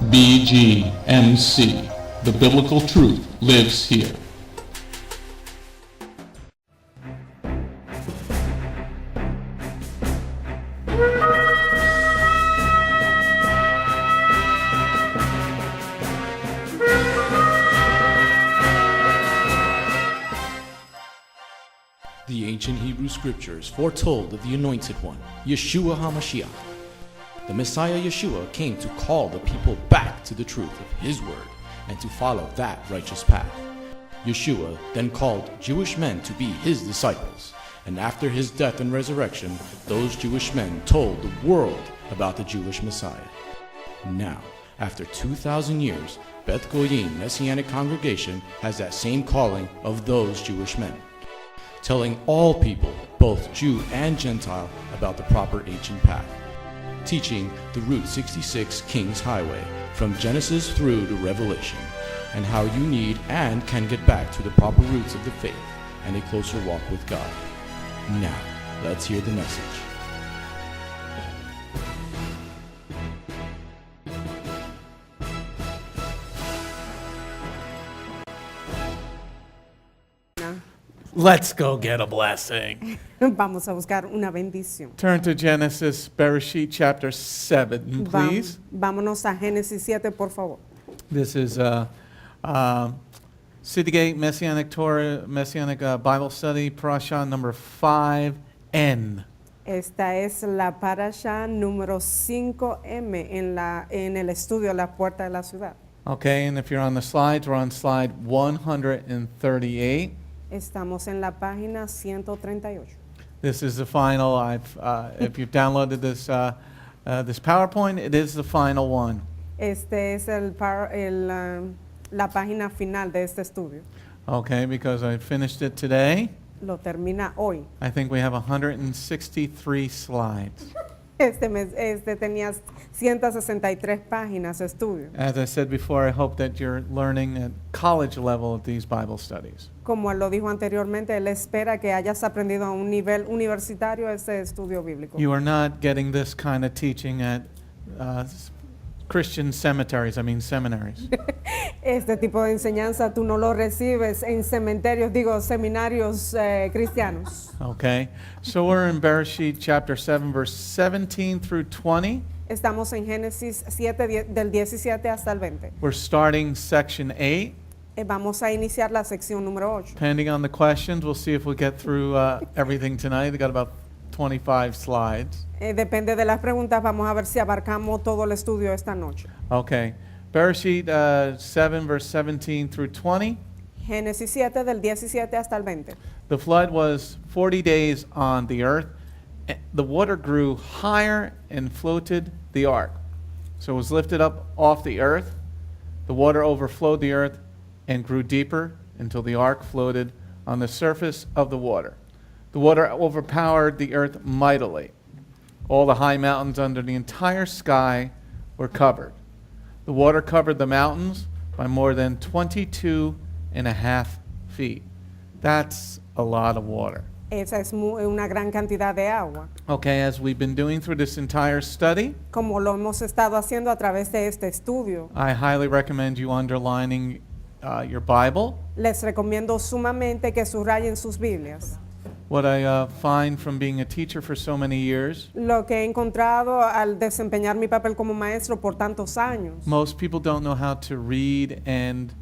Bgmc. The biblical truth lives here. The ancient Hebrew scriptures foretold of the Anointed One, Yeshua HaMashiach. The Messiah Yeshua came to call the people back to the truth of His word and to follow that righteous path. Yeshua then called Jewish men to be His disciples, and after His death and resurrection, those Jewish men told the world about the Jewish Messiah. Now, after 2,000 years, Beth Goyim Messianic congregation has that same calling of those Jewish men, telling all people, both Jew and Gentile, about the proper ancient path, teaching the Route 66 King's Highway from Genesis through to Revelation, and how you need and can get back to the proper roots of the faith and a closer walk with God. Now, let's hear the message. Let's go get a blessing. Vamos a buscar una bendición. Turn to Genesis, Bereshit chapter 7, please. Vámonos a Génesis 7, por favor. This is Citygate Messianic Torah, Messianic Bible Study, Parasha number 5N. Esta es la parasha número 5M en el estudio La Puerta de la Ciudad. Okay, and if you're on the slides, we're on slide 138. Estamos en la página 138. This is the final. If you've downloaded this PowerPoint, it is the final one. Este es la página final de este estudio. Okay, because I finished it today. Lo termina hoy. I think we have 163 slides. Este tenía 163 páginas de estudio. As I said before, I hope that you're learning at college level of these Bible studies. Como él lo dijo anteriormente, él espera que hayas aprendido a un nivel universitario este estudio bíblico. You are not getting this kind of teaching at Christian seminaries. Este tipo de enseñanza tú no lo recibes en seminarios cristianos. Okay, so we're in Bereshit chapter 7, verse 17 through 20. Estamos en Génesis 7, del 17 hasta el 20. We're starting section 8. Vamos a iniciar la sección número 8. Depending on the questions, we'll see if we get through everything tonight. We got about 25 slides. Depende de las preguntas, vamos a ver si abarcamos todo el estudio esta noche. Okay, Bereshit 7, verse 17 through 20. Génesis 7, del 17 hasta el 20. The flood was 40 days on the earth. The water grew higher and floated the ark. So it was lifted up off the earth. The water overflowed the earth and grew deeper until the ark floated on the surface of the water. The water overpowered the earth mightily. All the high mountains under the entire sky were covered. The water covered the mountains by more than 22.5 feet. That's a lot of water. Esa es una gran cantidad de agua. Okay, as we've been doing through this entire study, Como lo hemos estado haciendo a través de este estudio, I highly recommend you underlining your Bible. les recomiendo sumamente que subrayen sus Biblias. What I find from being a teacher for so many years, Lo que he encontrado al desempeñar mi papel como maestro por tantos años, most people don't know how to read and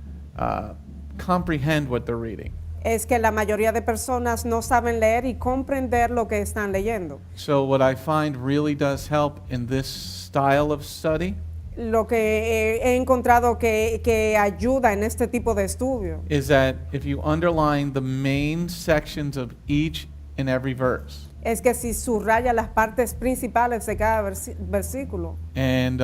comprehend what they're reading. es que la mayoría de personas no saben leer y comprender lo que están leyendo. So what I find really does help in this style of study Lo que he encontrado que ayuda en este tipo de estudio is that if you underline the main sections of each and every verse, es que si subraya las partes principales de cada versículo. and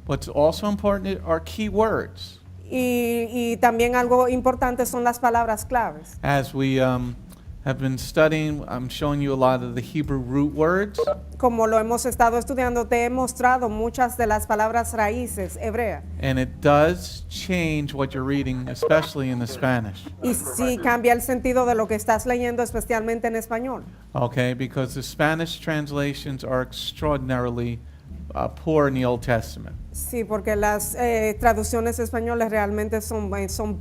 what's also important are key words. Y también algo importante son las palabras claves. As we have been studying, I'm showing you a lot of the Hebrew root words. Como lo hemos estado estudiando, te he mostrado muchas de las palabras raíces hebreas. And it does change what you're reading, especially in the Spanish. Y sí cambia el sentido de lo que estás leyendo, especialmente en español. Okay, because the Spanish translations are extraordinarily poor in the Old Testament. Sí, porque las traducciones españolas realmente son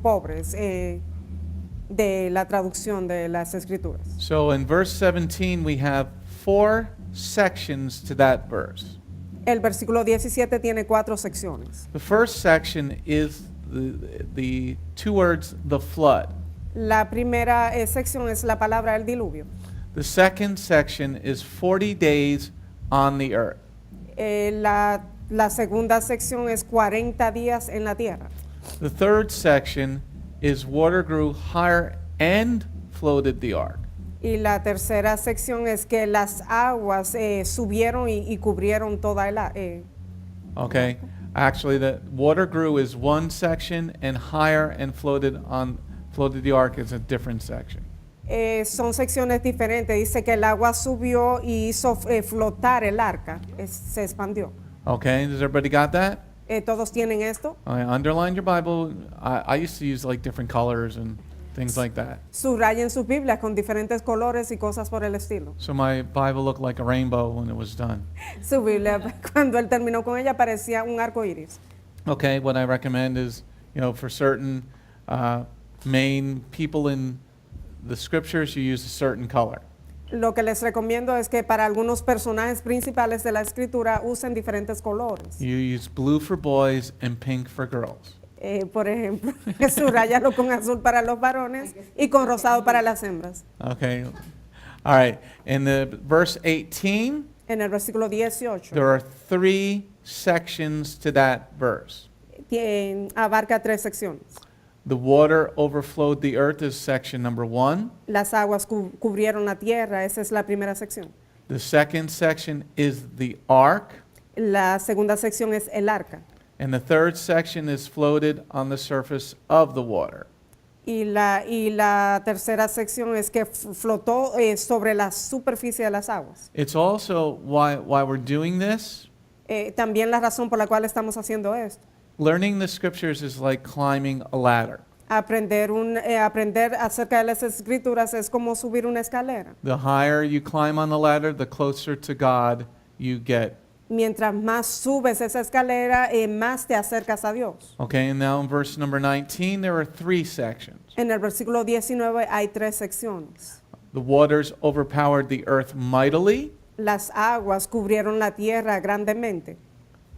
pobres de la traducción de las escrituras. So in verse 17, we have 4 sections to that verse. El versículo 17 tiene 4 secciones. The first section is the 2 words, the flood. La primera sección es la palabra el diluvio. The second section is 40 days on the earth. La segunda sección es 40 días en la tierra. The third section is water grew higher and floated the ark. Y la tercera sección es que las aguas subieron y cubrieron toda Okay? Actually, the water grew is one section, and higher and floated the ark is a different section. son secciones diferentes. Dice que el agua subió y hizo flotar el arca, se expandió. Okay, does everybody got that? ¿Todos tienen esto? Underline your Bible. I used to use like different colors and things like that. Subrayen sus Biblias con diferentes colores y cosas por el estilo. So my Bible looked like a rainbow when it was done. Su Biblia, cuando él terminó con ella, parecía un arco iris. Okay, what I recommend is, for certain main people in the scriptures, you use a certain color. Lo que les recomiendo es que para algunos personajes principales de la escritura usen diferentes colores. You use blue for boys and pink for girls. Por ejemplo, subrayalo con azul para los varones y con rosado para las hembras. Okay. All right. In the verse 18, En el versículo 18 there are 3 sections to that verse. abarca 3 secciones. The water overflowed the earth is section number 1. Las aguas cubrieron la tierra, esa es la primera sección. The second section is the ark. La segunda sección es el arca. And the third section is floated on the surface of the water. Y la tercera sección es que flotó sobre la superficie de las aguas. It's also why we're doing this. También la razón por la cual estamos haciendo esto. Learning the scriptures is like climbing a ladder. Aprender acerca de las escrituras es como subir una escalera. The higher you climb on the ladder, the closer to God you get. Mientras más subes esa escalera, más te acercas a Dios. Okay, and now in verse number 19, there are 3 sections. En el versículo 19 hay 3 secciones. The waters overpowered the earth mightily. Las aguas cubrieron la tierra grandemente.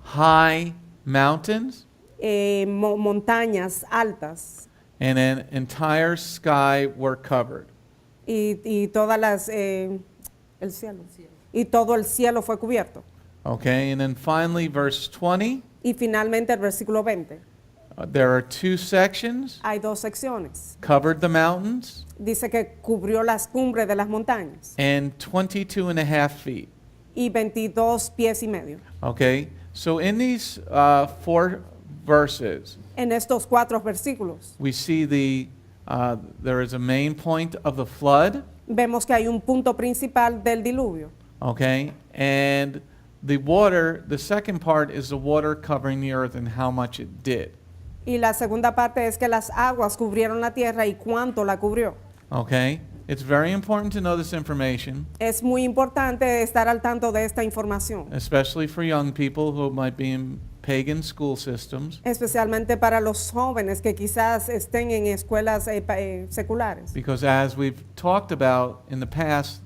High mountains. Montañas altas And an entire sky were covered. y todas las el cielo y todo el cielo fue cubierto. Okay, and then finally verse 20, Y finalmente el versículo 20. There are 2 sections. Hay 2 secciones. Covered the mountains Dice que cubrió las cumbres de las montañas and 22 and a half feet. y 22 pies y medio. Okay, so in these 4 verses, En estos 4 versículos we see there is a main point of the flood. vemos que hay un punto principal del diluvio. Okay, and the water, the second part is the water covering the earth and how much it did. Y la segunda parte es que las aguas cubrieron la tierra y cuánto la cubrió. Okay, it's very important to know this information, Es muy importante estar al tanto de esta información, especially for young people who might be in pagan school systems, especialmente para los jóvenes que quizás estén en escuelas seculares. because as we've talked about in the past,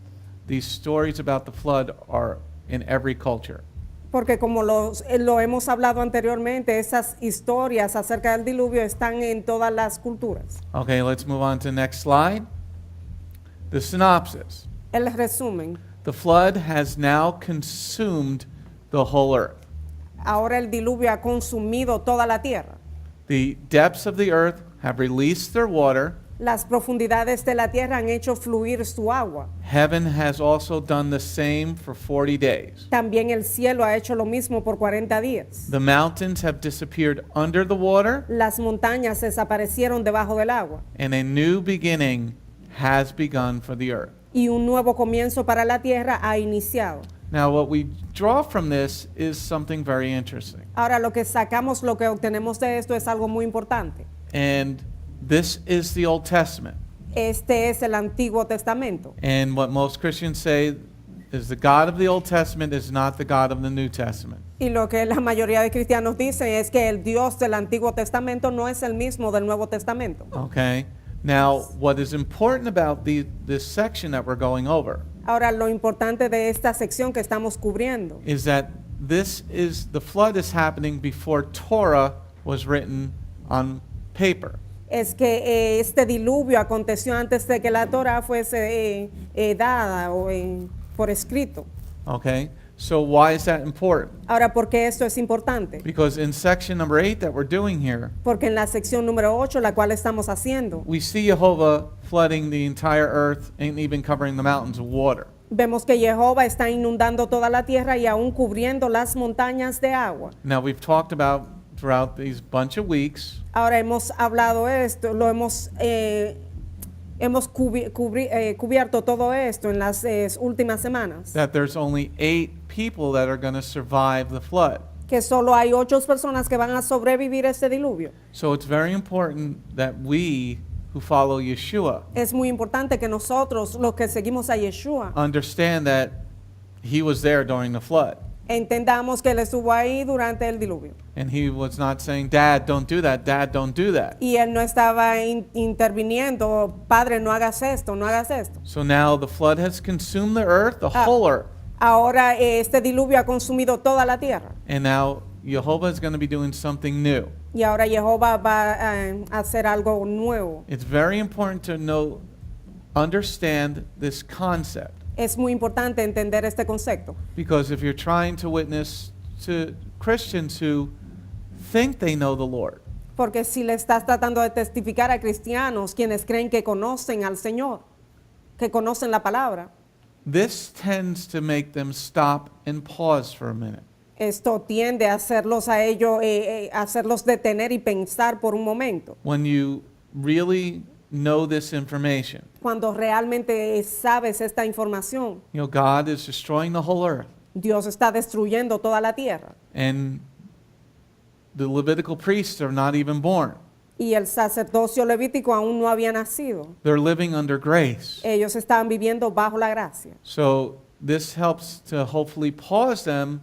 these stories about the flood are in every culture. Porque como lo hemos hablado anteriormente, esas historias acerca del diluvio están en todas las culturas. Okay, let's move on to the next slide. The synopsis. El resumen. The flood has now consumed the whole earth. Ahora el diluvio ha consumido toda la tierra. The depths of the earth have released their water. Las profundidades de la tierra han hecho fluir su agua. Heaven has also done the same for 40 days. También el cielo ha hecho lo mismo por 40 días. The mountains have disappeared under the water, Las montañas desaparecieron debajo del agua. and a new beginning has begun for the earth. Y un nuevo comienzo para la tierra ha iniciado. Now, what we draw from this is something very interesting. Ahora lo que sacamos, lo que obtenemos de esto es algo muy importante. And this is the Old Testament. Este es el Antiguo Testamento. And what most Christians say, is the God of the Old Testament is not the God of the New Testament. Y lo que la mayoría de cristianos dicen es que el Dios del Antiguo Testamento no es el mismo del Nuevo Testamento. Okay? Now, what is important about this section that we're going over Ahora, lo importante de esta sección que estamos cubriendo is that the flood is happening before Torah was written on paper. es que este diluvio aconteció antes de que la Torah fuese dada o por escrito. Okay? So why is that important? Ahora, ¿por qué esto es importante? Because in section number 8 that we're doing here, Porque en la sección número 8, la cual estamos haciendo, we see Jehovah flooding the entire earth and even covering the mountains with water. vemos que Jehová está inundando toda la tierra y aún cubriendo las montañas de agua. Now we've talked about throughout these bunch of weeks Ahora hemos hablado esto, lo hemos cubierto todo esto en las últimas semanas, that there's only 8 people that are going to survive the flood. que solo hay 8 personas que van a sobrevivir este diluvio. So it's very important that we who follow Yeshua Es muy importante que nosotros, los que seguimos a Yeshua, understand that he was there during the flood. entendamos que él estuvo ahí durante el diluvio. And he was not saying, Dad, don't do that. Dad, don't do that. Y él no estaba interviniendo, padre, no hagas esto, no hagas esto. So now the flood has consumed the earth, the whole earth. Ahora este diluvio ha consumido toda la tierra. And now Jehovah is going to be doing something new. Y ahora Jehová va a hacer algo nuevo. It's very important to understand this concept. Es muy importante entender este concepto. Because if you're trying to witness to Christians who think they know the Lord, Porque si le estás tratando de testificar a cristianos quienes creen que conocen al Señor, que conocen la palabra, this tends to make them stop and pause for a minute. esto tiende a hacerlos a ellos, hacerlos detener y pensar por un momento. When you really know this information, Cuando realmente sabes esta información, you know, God is destroying the whole earth. Dios está destruyendo toda la tierra. And the Levitical priests are not even born. Y el sacerdocio levítico aún no había nacido. They're living under grace. Ellos estaban viviendo bajo la gracia. So this helps to hopefully pause them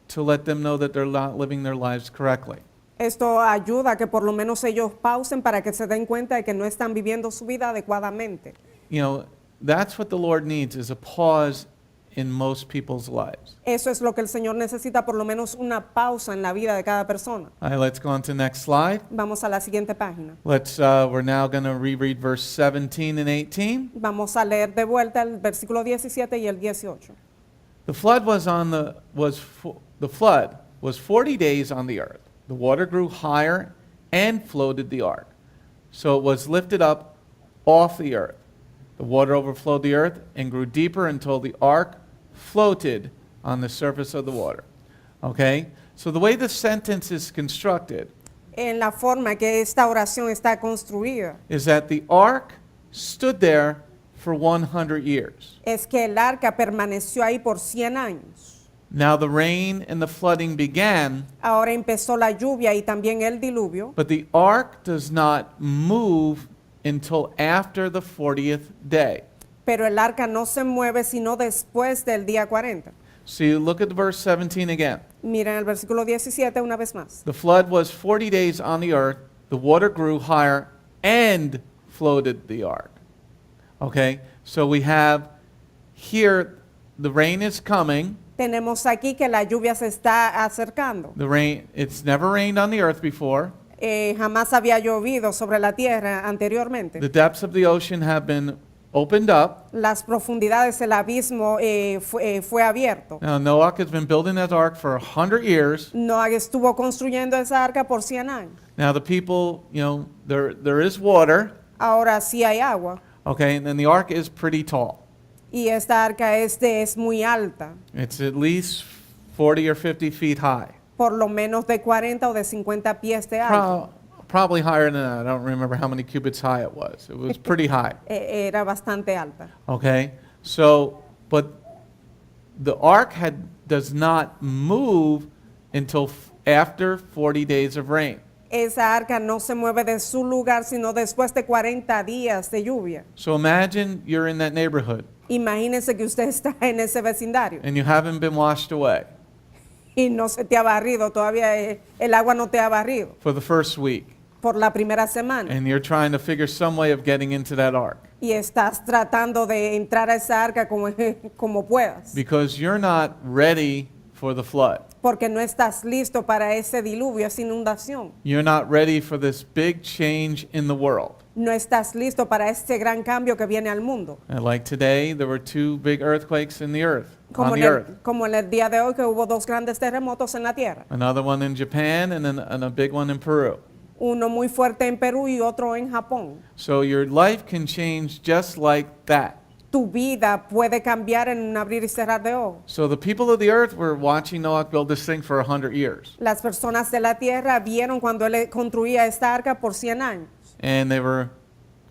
to let them know that they're not living their lives correctly. Esto ayuda a que por lo menos ellos pausen para que se den cuenta de que no están viviendo su vida adecuadamente. You know, that's what the Lord needs, is a pause in most people's lives. Eso es lo que el Señor necesita, por lo menos una pausa en la vida de cada persona. All right, let's go on to the next slide. Vamos a la siguiente página. We're now going to reread verse 17 and 18. Vamos a leer de vuelta el versículo 17 y el 18. The flood was 40 days on the earth. The water grew higher and floated the ark. So it was lifted up off the earth. The water overflowed the earth and grew deeper until the ark floated on the surface of the water. Okay? So the way the sentence is constructed En la forma que esta oración está construida, is that the ark stood there for 100 years. es que el arca permaneció ahí por 100 años. Now the rain and the flooding began, Ahora empezó la lluvia y también el diluvio, but the ark does not move until after the 40th day. pero el arca no se mueve sino después del día 40. So you look at verse 17 again. Miren el versículo 17 una vez más. The flood was 40 days on the earth. The water grew higher and floated the ark. Okay? So we have here the rain is coming. Tenemos aquí que la lluvia se está acercando. The rain, it's never rained on the earth before. Jamás había llovido sobre la tierra anteriormente. The depths of the ocean have been opened up. Las profundidades del abismo fue abierto. Now Noah has been building that ark for 100 years. Noé estuvo construyendo esa arca por 100 años. Now the people, you know, there is water. Ahora sí hay agua. Okay, and then the ark is pretty tall. Y esta arca es muy alta, It's at least 40 or 50 feet high. por lo menos de 40 o de 50 pies de alto. Probably higher than that. I don't remember how many cubits high it was. It was pretty high. Era bastante alta. Okay? So, but the ark does not move until after 40 days of rain. Esa arca no se mueve de su lugar sino después de 40 días de lluvia. So imagine you're in that neighborhood. Imagínese que usted está en ese vecindario and you haven't been washed away y no se te ha barrido, todavía el agua no te ha barrido for the first week, por la primera semana and you're trying to figure some way of getting into that ark y estás tratando de entrar a esa arca como, como puedas, because you're not ready for the flood. porque no estás listo para ese diluvio, esa inundación. You're not ready for this big change in the world. No estás listo para este gran cambio que viene al mundo. And like today, there were 2 big earthquakes in the earth, Como on en, the earth. como en el día de hoy que hubo 2 grandes terremotos en la tierra. Another one in Japan and a big one in Peru. Uno muy fuerte en Perú y otro en Japón. So your life can change just like that. Tu vida puede cambiar en un abrir y cerrar de ojos. So the people of the earth were watching Noah build this thing for 100 years. Las personas de la tierra vieron cuando él construía esta arca por 100 años. And they were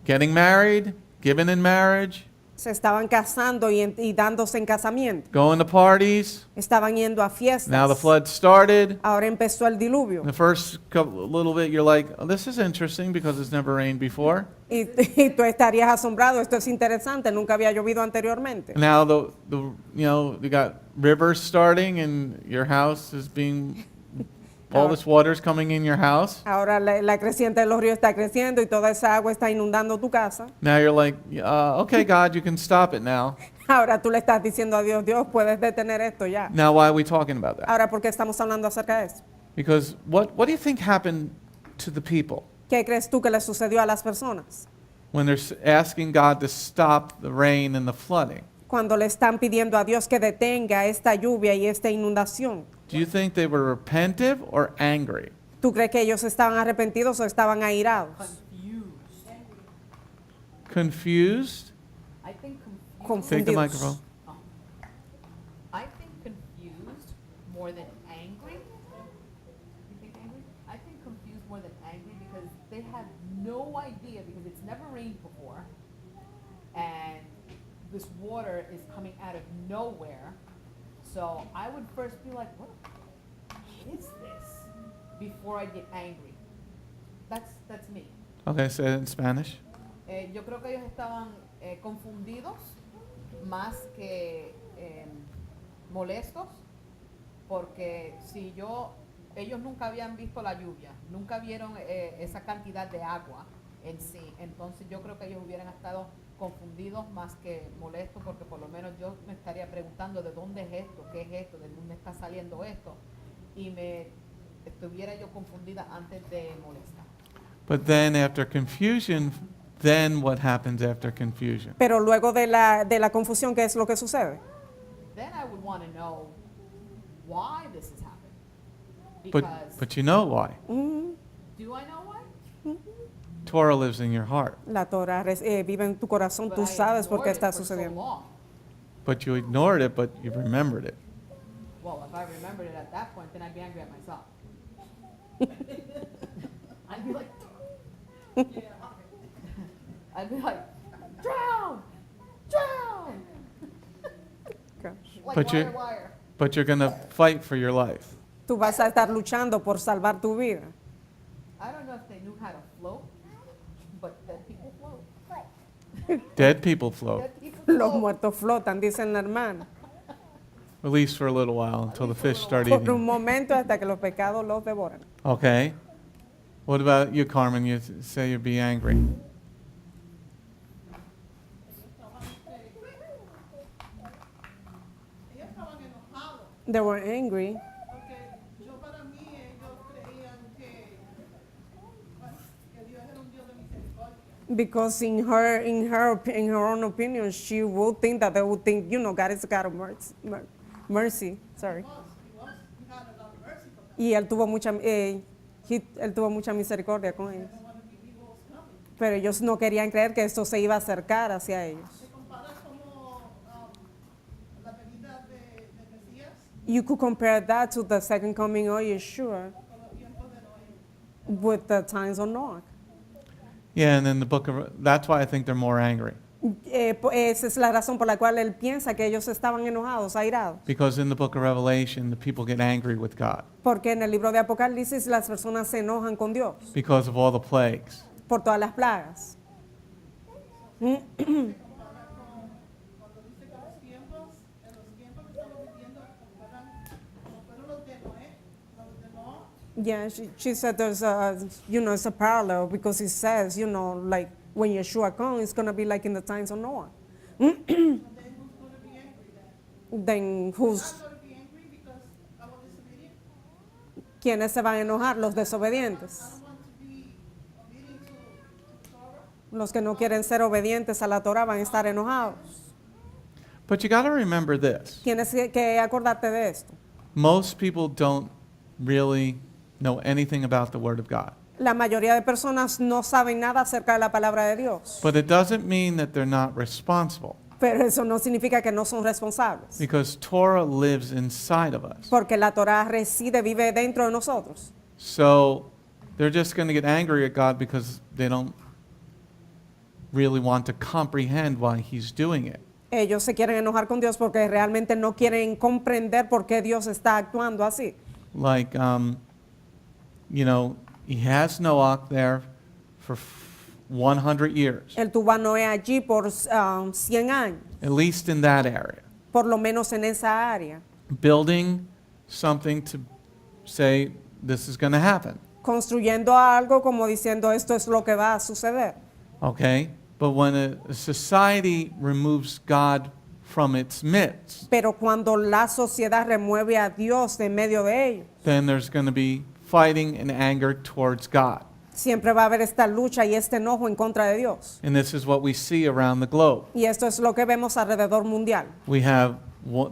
getting married, given in marriage, Se estaban casando y dándose en casamiento. going to parties. Estaban yendo a fiestas. Now the flood started. Ahora empezó el diluvio. The first little bit, you're like, oh, this is interesting because it's never rained before. Y tú estarías asombrado. Esto es interesante. Nunca había llovido anteriormente. Now you got rivers starting and your house is being, all this water's coming in your house. Ahora la creciente de los ríos está creciendo y toda esa agua está inundando tu casa. Now you're like, okay, God, you can stop it now. Ahora tú le estás diciendo a Dios, Dios, puedes detener esto ya. Now why are we talking about that? Ahora, ¿por qué estamos hablando acerca de esto? Because what do you think happened to the people ¿Qué crees tú que le sucedió a las personas when they're asking God to stop the rain and the flooding? cuando le están pidiendo a Dios que detenga esta lluvia y esta inundación? Do you think they were repentive or angry? ¿Tú crees que ellos estaban arrepentidos o estaban airados? Confused? I think Take the Confundidos. microphone. I think confused more than angry. You think angry? I think confused more than angry because they have no idea because it's never rained before, and this water is coming out of nowhere. So I would first be like, what is this? Before I get angry. That's me. Okay, say it in Spanish. Yo creo que ellos estaban confundidos más que molestos, porque si ellos nunca habían visto la lluvia, nunca vieron esa cantidad de agua en sí, entonces yo creo que ellos hubieran estado confundidos más que molestos, porque por lo menos yo me estaría preguntando de dónde es esto, qué es esto, de dónde está saliendo esto, y me estuviera yo confundida antes de molestar. But then after confusion, then what happens after confusion? Pero luego de la confusión, ¿qué es lo que sucede? Then I would want to know why this is happening. But, Because but you know why. do I know why? Torah lives in your heart. La Torah vive en tu corazón, But tú I sabes por qué ignored it está for so sucediendo. long. But you ignored it, but you remembered it. Well, if I remembered it at that point, then I'd be angry at myself. I'd be like, I'd be like, drown, drown. Like But you- wire, wire. But you're going to fight for your life. Tú vas a estar luchando por salvar tu vida. I don't know if they knew how to float, but dead people float. Dead people float, Dead people Los float. muertos flotan, dicen la hermana. at least for a little while, until the fish start Por un eating. momento hasta que los pecados los devoran. Okay. What about you, Carmen? You say you'd be angry. Ellos estaban enojados They were angry porque yo para mí ellos creían que Dios era un Dios de misericordia. because in her own opinion, she would think that they would think, God is a God of mercy. Sorry. He had a lot of mercy for them. Y él tuvo mucha misericordia con ellos. They wanted to be evil was coming. Pero ellos no querían creer que esto se iba a acercar hacia ellos. Se compara como la venida de Mesías You could compare that to the second coming of Yeshua con los tiempos de Noé. with the times of Noah. Yeah, and in the book of, that's why I think they're more angry. Esa es la razón por la cual él piensa que ellos estaban enojados, airados. Because in the book of Revelation, the people get angry with God Porque en el libro de Apocalipsis las personas se enojan con Dios because of all the plagues. por todas las plagas. Cuando dice Yeah, she said there's a, it's a parallel because it says, like when Yeshua comes, it's going to be like in the times of Noah. And then who's going to be angry then? Then who's, I'm going to be angry because I was disobedient. ¿quiénes se van a enojar? Los I desobedientes. don't want to be obedient to Torah. Los que no quieren ser obedientes a la Torah van a estar enojados. But you got to remember this. Tienes que acordarte de esto. Most people don't really know anything about the Word of God. La mayoría de personas no saben nada acerca de la palabra de Dios. But it doesn't mean that they're not responsible, Pero eso no significa que no son responsables. because Torah lives inside of us. Porque la Torah reside, vive dentro de nosotros. So they're just going to get angry at God because they don't really want to comprehend why He's doing it. Ellos se quieren enojar con Dios porque realmente no quieren comprender por qué Dios está actuando así. Like, He has Noah there for 100 years, Él tuvo a Noé allí por 100 años, at least in that area, por lo menos en esa área, building something to say this is going to happen. construyendo algo como diciendo esto es lo que va a suceder. Okay? But when a society removes God from its midst, Pero cuando la sociedad remueve a Dios de medio de ellos, then there's going to be fighting and anger towards God. siempre va a haber esta lucha y este enojo en contra de Dios. And this is what we see around the globe. Y esto es lo que vemos alrededor mundial. We have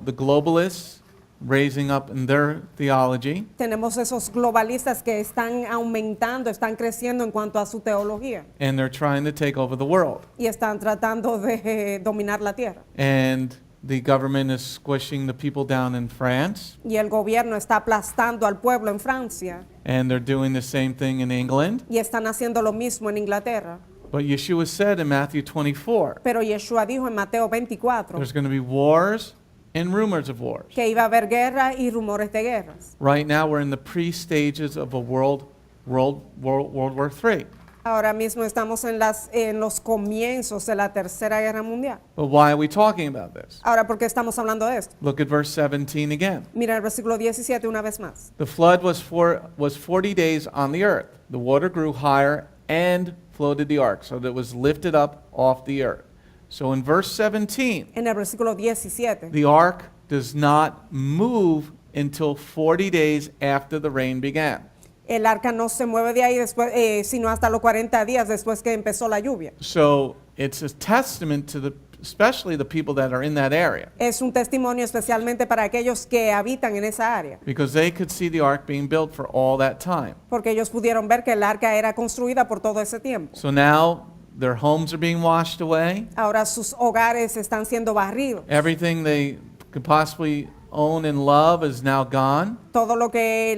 the globalists raising up in their theology, Tenemos esos globalistas que están aumentando, están creciendo en cuanto a su teología and they're trying to take over the world. y están tratando de dominar la tierra. And the government is squishing the people down in France, Y el gobierno está aplastando al pueblo en Francia and they're doing the same thing in England. y están haciendo lo mismo en Inglaterra. But Yeshua said in Matthew 24, Pero Yeshua dijo en Mateo 24 there's going to be wars and rumors of wars. que iba a haber guerra y rumores de guerras. Right now we're in the pre-stages of a World War III. Ahora mismo estamos en los comienzos de la Tercera Guerra Mundial. But why are we talking about this? Ahora, ¿por qué estamos hablando de esto? Look at verse 17 again. Mira el versículo 17 una vez más. The flood was 40 days on the earth. The water grew higher and floated the ark, so that it was lifted up off the earth. So in verse 17, En el versículo 17, the ark does not move until 40 days after the rain began. el arca no se mueve de ahí después, sino hasta los 40 días después que empezó la lluvia. So it's a testament to especially the people that are in that area, Es un testimonio especialmente para aquellos que habitan en esa área, because they could see the ark being built for all that time. porque ellos pudieron ver que el arca era construida por todo ese tiempo. So now their homes are being washed away. Ahora sus hogares están siendo barridos. Everything they could possibly own and love is now gone. Todo lo que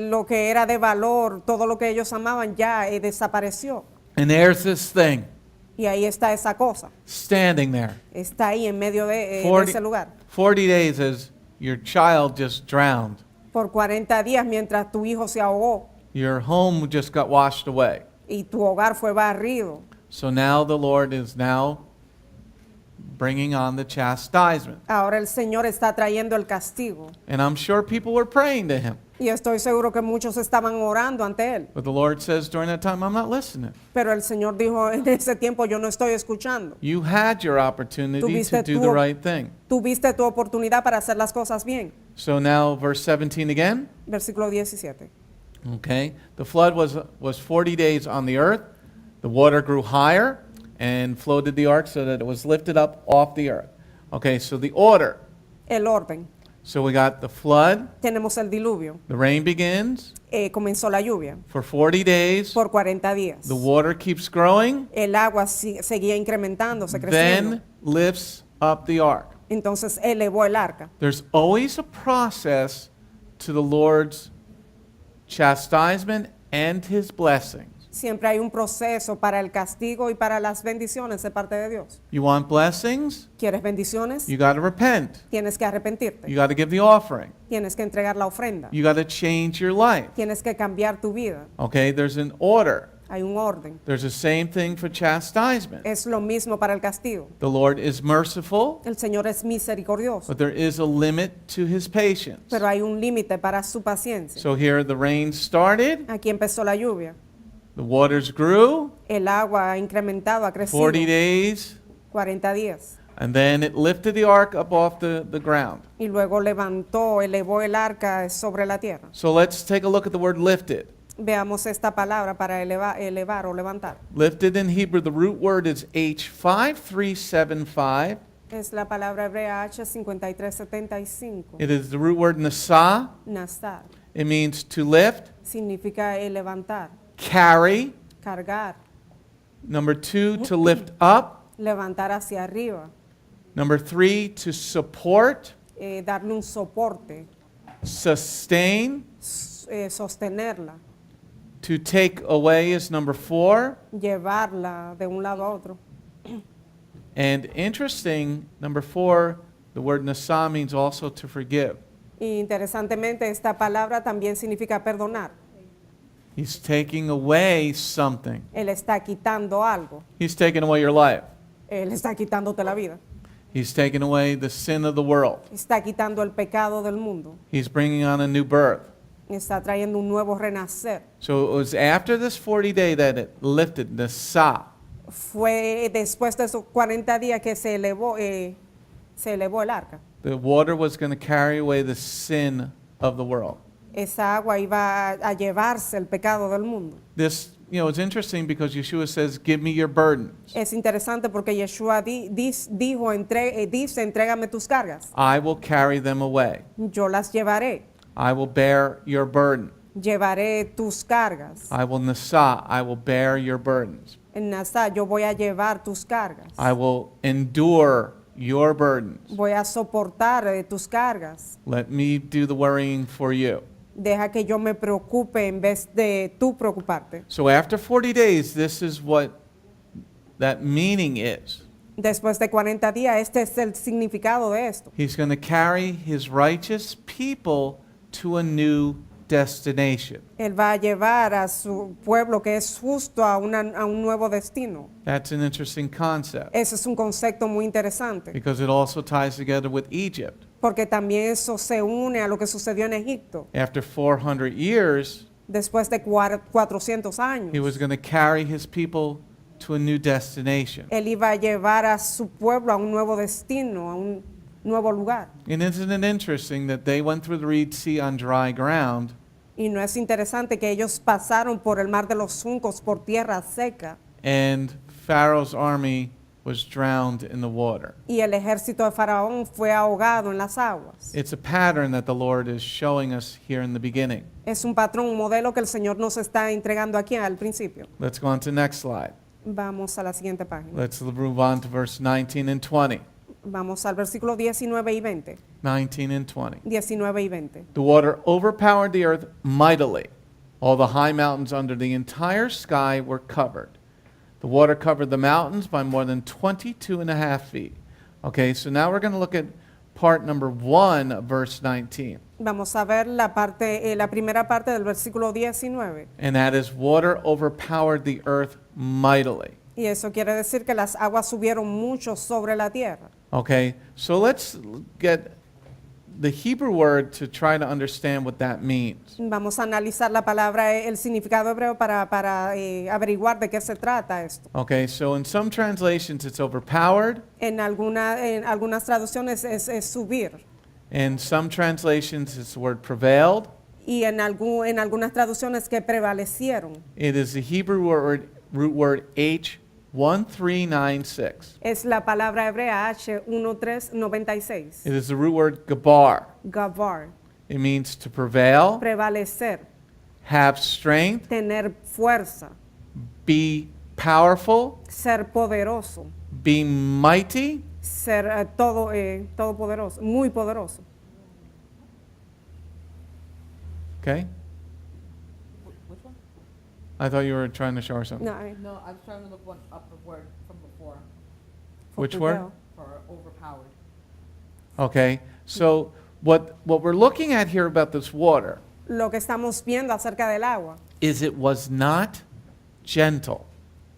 era de valor, todo lo que ellos amaban ya desapareció. And there's this thing Y ahí está esa cosa. standing there. Está ahí en medio de 40 ese lugar. 40 days as your child just drowned. Por 40 días mientras tu hijo se ahogó Your home just got washed away. y tu hogar fue barrido. So now the Lord is now bringing on the chastisement. Ahora el Señor está trayendo el castigo. And I'm sure people were praying to him. Y estoy seguro que muchos estaban orando ante Él. But the Lord says during that time, I'm not listening. Pero el Señor dijo, en ese tiempo yo no estoy escuchando. You had your opportunity to Tuviste do tu- the right thing. Tuviste tu oportunidad para hacer las cosas bien. So now verse 17 again. Versículo 17. Okay. The flood was 40 days on the earth. The water grew higher and floated the ark so that it was lifted up off the earth. Okay, so the order. El orden. So we got the flood, Tenemos el diluvio. the rain begins Comenzó la lluvia for 40 days. por 40 días. The water keeps growing, El agua seguía incrementándose, creciendo. then lifts up the ark. Entonces elevó el arca. There's always a process to the Lord's chastisement and his blessings. Siempre hay un proceso para el castigo y para las bendiciones de parte de Dios. You want blessings? ¿Quieres bendiciones? You got to repent. Tienes que arrepentirte. You got to give the offering. Tienes que entregar la ofrenda. You got to change your life. Tienes que cambiar tu vida. Okay, there's an order. Hay un orden. There's the same thing for chastisement. Es lo mismo para el castigo. The Lord is merciful, El Señor es misericordioso, but there is a limit to his patience. pero hay un límite para su paciencia. So here the rain started, Aquí empezó la lluvia. the waters grew, El agua ha incrementado, ha crecido. 40 days, 40 días. and then it lifted the ark up off the ground. Y luego elevó el arca sobre la tierra. So let's take a look at the word lifted. Veamos esta palabra para elevar o levantar. Lifted in Hebrew, the root word is H5375. Es la palabra hebrea H5375. It is the root word nasa. Nasar. It means to lift, Significa levantar, carry. cargar, Number 2, to lift up. levantar hacia arriba, Number 3, to support, darle un soporte, sustain. sostenerla, To take away is number 4. llevarla de un lado a otro. And interesting, number 4, the word nasa means also to forgive. Y interesantemente, esta palabra también significa perdonar. He's taking away something. Él está quitando algo. He's taking away your life. Él está quitándote la vida. He's taking away the sin of the world. Está quitando el pecado del mundo. He's bringing on a new birth. Está trayendo un nuevo renacer. So it was after this 40 day that it lifted nasa. Fue después de esos 40 días que se elevó el arca. The water was going to carry away the sin of the world. Esa agua iba a llevarse el pecado del mundo. This, it's interesting because Yeshua says, give me your burdens. Es interesante porque Yeshua dice, entrégame tus cargas. I will carry them away. Yo las llevaré. I will bear your burden. Llevaré tus cargas. I will nasa, I will bear your burdens. En Nasa, yo voy a llevar tus cargas. I will endure your burdens. Voy a soportar tus cargas. Let me do the worrying for you. Deja que yo me preocupe en vez de tú preocuparte. So after 40 days, this is what that meaning is. Después de 40 días, este es el significado de esto. He's going to carry his righteous people to a new destination. Él va a llevar a su pueblo que es justo a un nuevo destino. That's an interesting concept Ese es un concepto muy interesante, because it also ties together with Egypt. porque también eso se une a lo que sucedió en Egipto. After 400 years, Después de 400 años, he was going to carry his people to a new destination. él iba a llevar a su pueblo a un nuevo destino, a un nuevo lugar. And isn't it interesting that they went through the Red Sea on dry ground, Y no es interesante que ellos pasaron por el mar de los juncos por tierra seca and Pharaoh's army was drowned in the water? y el ejército de Faraón fue ahogado en las aguas. It's a pattern that the Lord is showing us here in the beginning. Es un patrón, un modelo que el Señor nos está entregando aquí al principio. Let's go on to the next slide. Vamos a la siguiente página. Let's move on to verse 19 and 20. Vamos al versículo 19 y 20. 19 and 20. 19 y 20. The water overpowered the earth mightily. All the high mountains under the entire sky were covered. The water covered the mountains by more than 22.5 feet. Okay, so now we're going to look at part number 1 of verse 19. Vamos a ver la primera parte del versículo 19. And that is water overpowered the earth mightily. Y eso quiere decir que las aguas subieron mucho sobre la tierra. Okay, so let's get the Hebrew word to try to understand what that means. Vamos a analizar la palabra, el significado hebreo para averiguar de qué se trata esto. Okay, so in some translations it's overpowered, En algunas traducciones es subir. in some translations it's the word prevailed. Y en algunas traducciones que prevalecieron. It is the Hebrew root word H1396. Es la palabra hebrea H1396. It is the root word gabar. Gavar. It means to prevail, Prevalecer. have strength, Tener fuerza. be powerful, Ser poderoso. be mighty. Ser todopoderoso. Muy poderoso. Okay? Which one? I thought you were trying to show her something. No, No, I was trying to look one up a word from before Which for word? prevail. for overpowered. Okay, so what we're looking at here about this water Lo que estamos viendo acerca del agua is it was not gentle.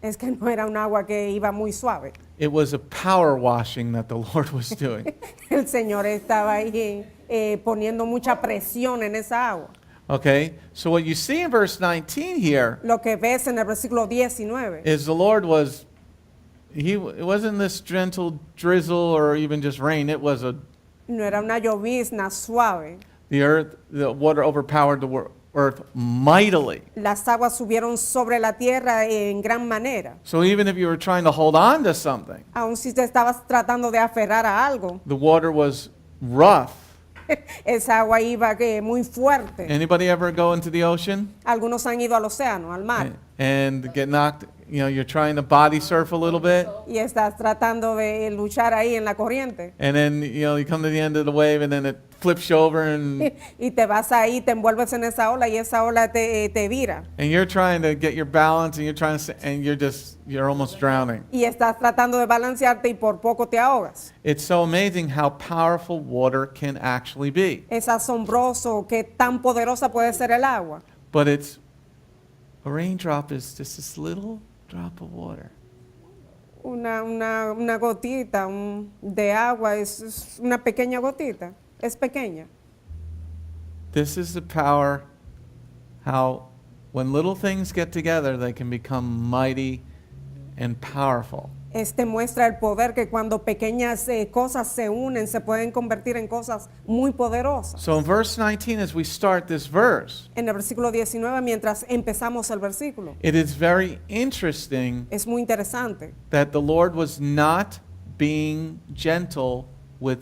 Es que no era un agua que iba muy suave. It was a power washing that the Lord was doing. El Señor estaba ahí poniendo mucha presión en esa agua. Okay? So what you see in verse 19 here Lo que ves en el versículo 19 is the Lord was, it wasn't this gentle drizzle or even just rain. It was no era una llovizna suave. the water overpowered the earth mightily. Las aguas subieron sobre la tierra en gran manera. So even if you were trying to hold on to something, Aun si te estabas tratando de aferrar a algo, the water was rough. esa agua iba muy fuerte. Anybody ever go into the ocean Algunos han ido al océano, al mar, and get knocked, you're trying to body surf a little bit, y estás tratando de luchar ahí en la corriente. and then you come to the end of the wave and then it flips you over and Y te vas ahí, te envuelves en esa ola y esa ola te vira. you're trying to get your balance and you're almost drowning. Y estás tratando de balancearte y por poco te ahogas. It's so amazing how powerful water can actually be. Es asombroso que tan poderosa puede ser el agua. But a raindrop is just this little drop of water. Una gotita de agua es una pequeña gotita. Es pequeña. This is the power, how when little things get together, they can become mighty and powerful. Este muestra el poder que cuando pequeñas cosas se unen, se pueden convertir en cosas muy poderosas. So in verse 19, as we start this verse, En el versículo 19, mientras empezamos el versículo, it is very interesting es muy interesante that the Lord was not being gentle with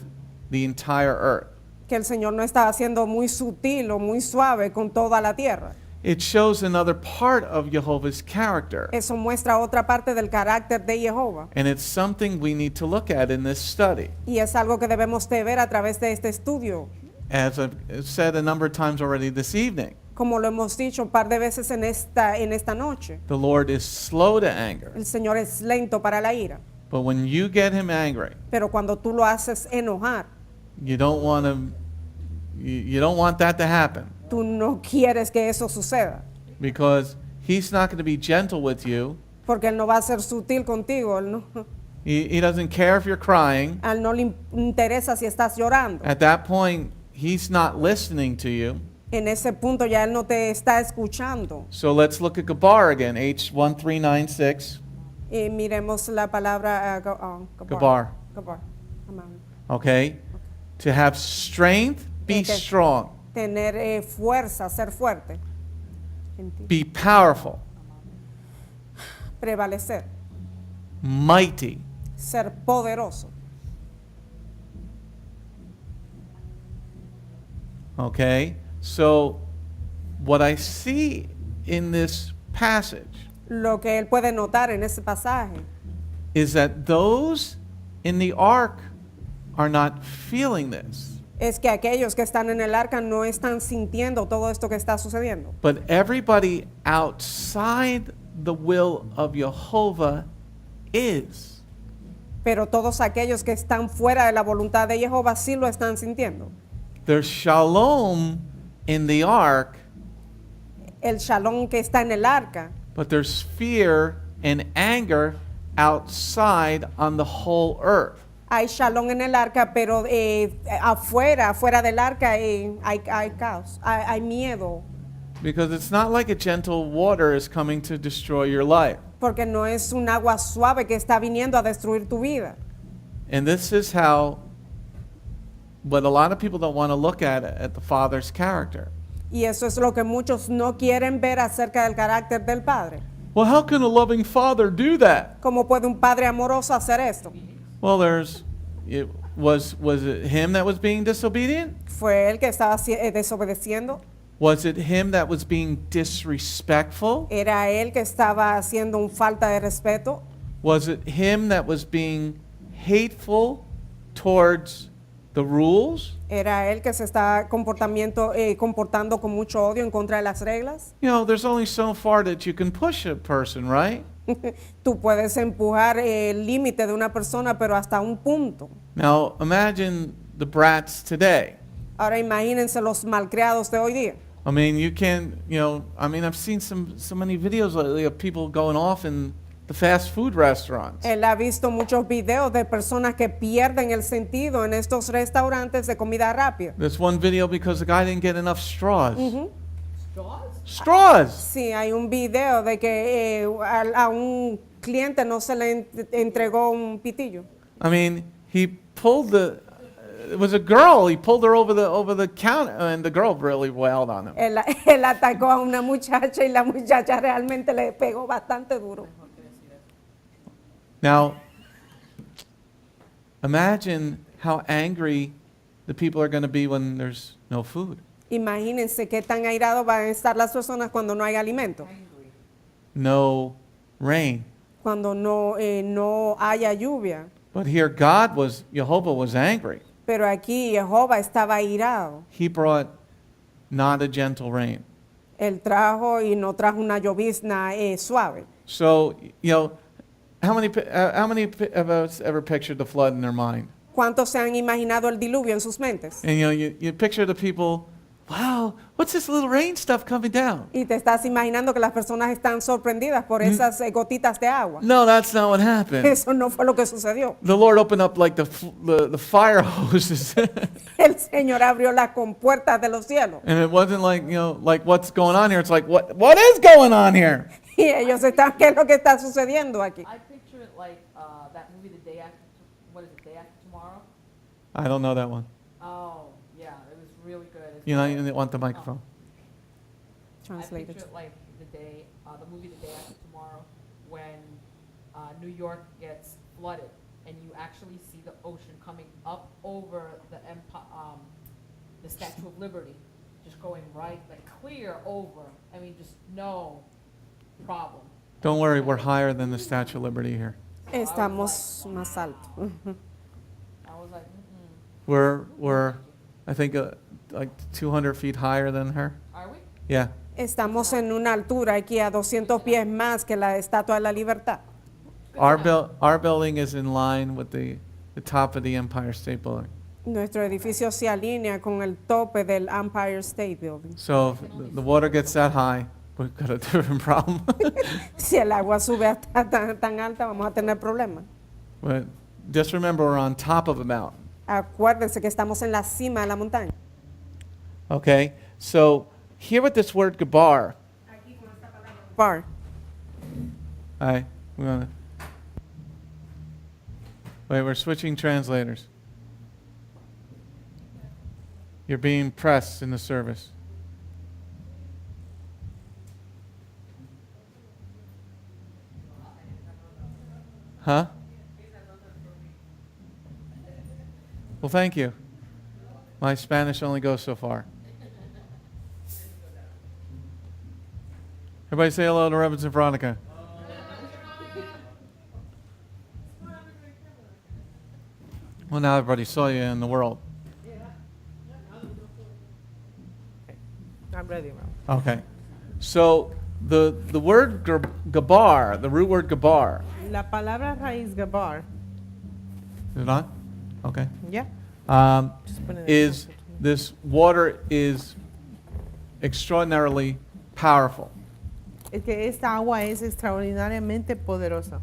the entire earth. que el Señor no estaba siendo muy sutil o muy suave con toda la tierra. It shows another part of Jehovah's character. Eso muestra otra parte del carácter de Jehová. And it's something we need to look at in this study. Y es algo que debemos de ver a través de este estudio. As I've said a number of times already this evening, Como lo hemos dicho un par de veces en esta noche, the Lord is slow to anger. el Señor es lento para la ira. But when you get him angry, Pero cuando tú lo haces enojar, you don't want that to happen, tú no quieres que eso suceda. because he's not going to be gentle with you. Porque Él no va a ser sutil contigo. He doesn't care if you're crying. A Él no le interesa si estás llorando. At that point, he's not listening to you. En ese punto ya Él no te está escuchando. So let's look at Gabar again, H1396. Y miremos la palabra Gabar. Gabar. Amén. Okay? To have strength, be Okay. strong. Tener fuerza, ser fuerte. En ti. Be powerful, Prevalecer. mighty. Ser poderoso. Okay? So what I see in this passage Lo que Él puede notar en ese pasaje is that those in the ark are not feeling this. es que aquellos que están en el arca no están sintiendo todo esto que está sucediendo. But everybody outside the will of Jehovah is. Pero todos aquellos que están fuera de la voluntad de Jehová sí lo están sintiendo. There's shalom in the ark, El shalom que está en el arca, but there's fear and anger outside on the whole earth. hay shalom en el arca, pero afuera del arca hay caos, hay miedo, Because it's not like a gentle water is coming to destroy your life. porque no es un agua suave que está viniendo a destruir tu vida. And this is how, what a lot of people don't want to look at the Father's character. Y eso es lo que muchos no quieren ver acerca del carácter del Padre. Well, how can a loving Father do that? ¿Cómo puede un Padre amoroso hacer esto? Well, was it him that was being disobedient? ¿Fue él que estaba desobedeciendo? Was it him that was being disrespectful? ¿Era él que estaba haciendo un falta de respeto? Was it him that was being hateful towards the rules? ¿Era él que se está comportando con mucho odio en contra de las reglas? You know, there's only so far that you can push a person, right? Tú puedes empujar el límite de una persona, pero hasta un punto. Now, imagine the brats today. Ahora imagínense los malcriados de hoy día. I mean, you can't, I mean, I've seen so many videos lately of people going off in the fast food restaurants. Él ha visto muchos videos de personas que pierden el sentido en estos restaurantes de comida rápida. This one video because the guy didn't get enough straws. Straws? Straws! Sí, hay un video de que a un cliente no se le entregó un pitillo. I mean, he pulled it was a girl, he pulled her over the counter, and the girl really wailed on him. Él atacó a una muchacha y la muchacha realmente le pegó bastante duro. Now, imagine how angry the people are going to be when there's no food. Imagínense qué tan airados van a estar las personas cuando no hay alimento, No rain. cuando no haya lluvia. But here Jehovah was angry. Pero aquí Jehová estaba airado. He brought not a gentle rain. Él trajo y no trajo una llovizna suave. So, how many of us ever pictured the flood in their mind? ¿Cuántos se han imaginado el diluvio en sus mentes? And you picture the people, wow, what's this little rain stuff coming down? Y te estás imaginando que las personas están sorprendidas por esas gotitas de agua. No, that's not what happened. Eso no fue lo que sucedió. The Lord opened up like the fire hoses. El Señor abrió las compuertas de los cielos. And it wasn't like, like what's going on here. It's like, what is going on here? Y ellos están, ¿qué es lo que está sucediendo aquí? I picture it like that movie, The Day After, what is it, Day After Tomorrow? I don't know that one. Oh, yeah, it was really good. It's You called- want the microphone. I Translated. picture it like the movie The Day After Tomorrow, when New York gets flooded, and you actually see the ocean coming up over the Statue of Liberty, just going right, like clear over. I mean, just no problem. Don't worry, we're higher than the Statue of Liberty here. Estamos más altos. I was like, We're I think, like 200 feet higher than her. are we? Yeah. Estamos en una altura aquí a 200 pies más que la Estatua de la Libertad. Our building is in line with the top of the Empire State Building. Nuestro edificio se alinea con el tope del Empire State Building. So if the water gets that high, we've got a different problem. Si el agua sube hasta tan alta, vamos a tener problemas. But just remember, we're on top of a mountain. Acuérdense que estamos en la cima de la montaña. Okay? So here with this word gabar, Bar. we're switching translators. You're being pressed in the service. Huh? Well, thank you. My Spanish only goes so far. Everybody say hello to Rebens and Veronica. Well, now everybody saw you in the world. I'm ready, ma'am. Okay. So the word gabar, the root word gabar, La palabra raíz gabar, is it not? Okay. yeah, just put it in Is this water is extraordinarily powerful. es que esta agua es extraordinariamente poderosa.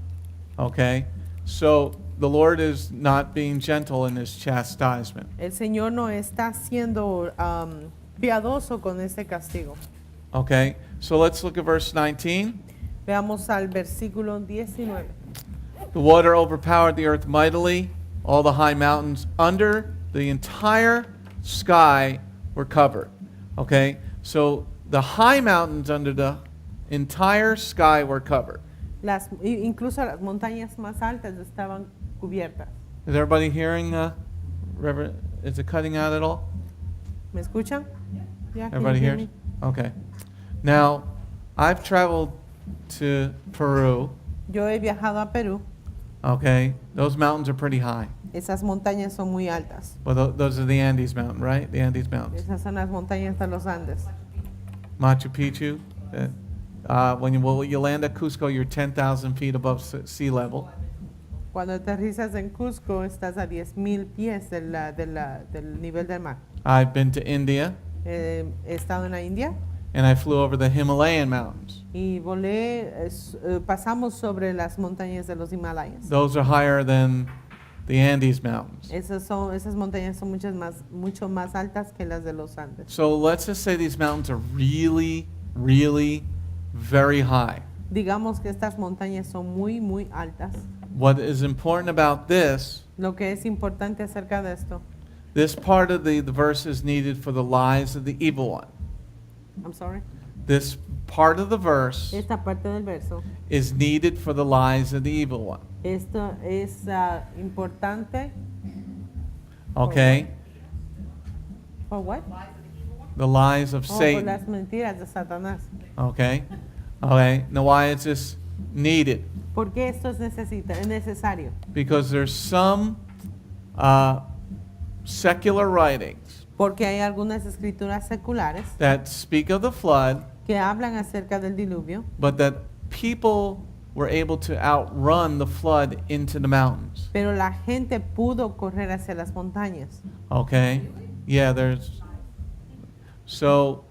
Okay? So the Lord is not being gentle in his chastisement. El Señor no está siendo piadoso con este castigo. Okay? So let's look at verse 19. Veamos al versículo 19. The water overpowered the earth mightily. All the high mountains under the entire sky were covered. Okay? So the high mountains under the entire sky were covered. Incluso las montañas más altas estaban cubiertas. Is everybody hearing, Reverend? Is it cutting out at all? ¿Me escuchan? Yeah, can you Everybody hear hears? me? Okay. Now, I've traveled to Peru. Yo he viajado a Perú. Okay, those mountains are pretty high. Esas montañas son muy altas. Well, those are the Andes Mountain, right? The Andes Mountains. Esas son las montañas de los Andes. Machu Picchu. When you land at Cusco, you're 10,000 feet above sea level. Cuando aterrizas en Cusco, estás a 10,000 pies del nivel del mar. I've been to India. He estado en la India and I flew over the Himalayan mountains. y volé, pasamos sobre las montañas de los Himalayas. Those are higher than the Andes mountains. Esas montañas son mucho más altas que las de los Andes. So let's just say these mountains are really, really very high. Digamos que estas montañas son muy altas. What is important about this, Lo que es importante acerca de esto, this part of the verse is needed for the lies of the evil one. I'm sorry, This part of the verse esta parte del verso, is needed for the lies of the evil one. esto es importante. Okay? ¿For what? The lies of Por Satan. las mentiras de Satanás. Okay? Okay. Now why is this needed? ¿Por qué esto es necesario? Because there's some secular writings Porque hay algunas escrituras seculares that speak of the flood, que hablan acerca del diluvio, but that people were able to outrun the flood into the mountains. pero la gente pudo correr hacia las montañas. Okay? Yeah, there's. So,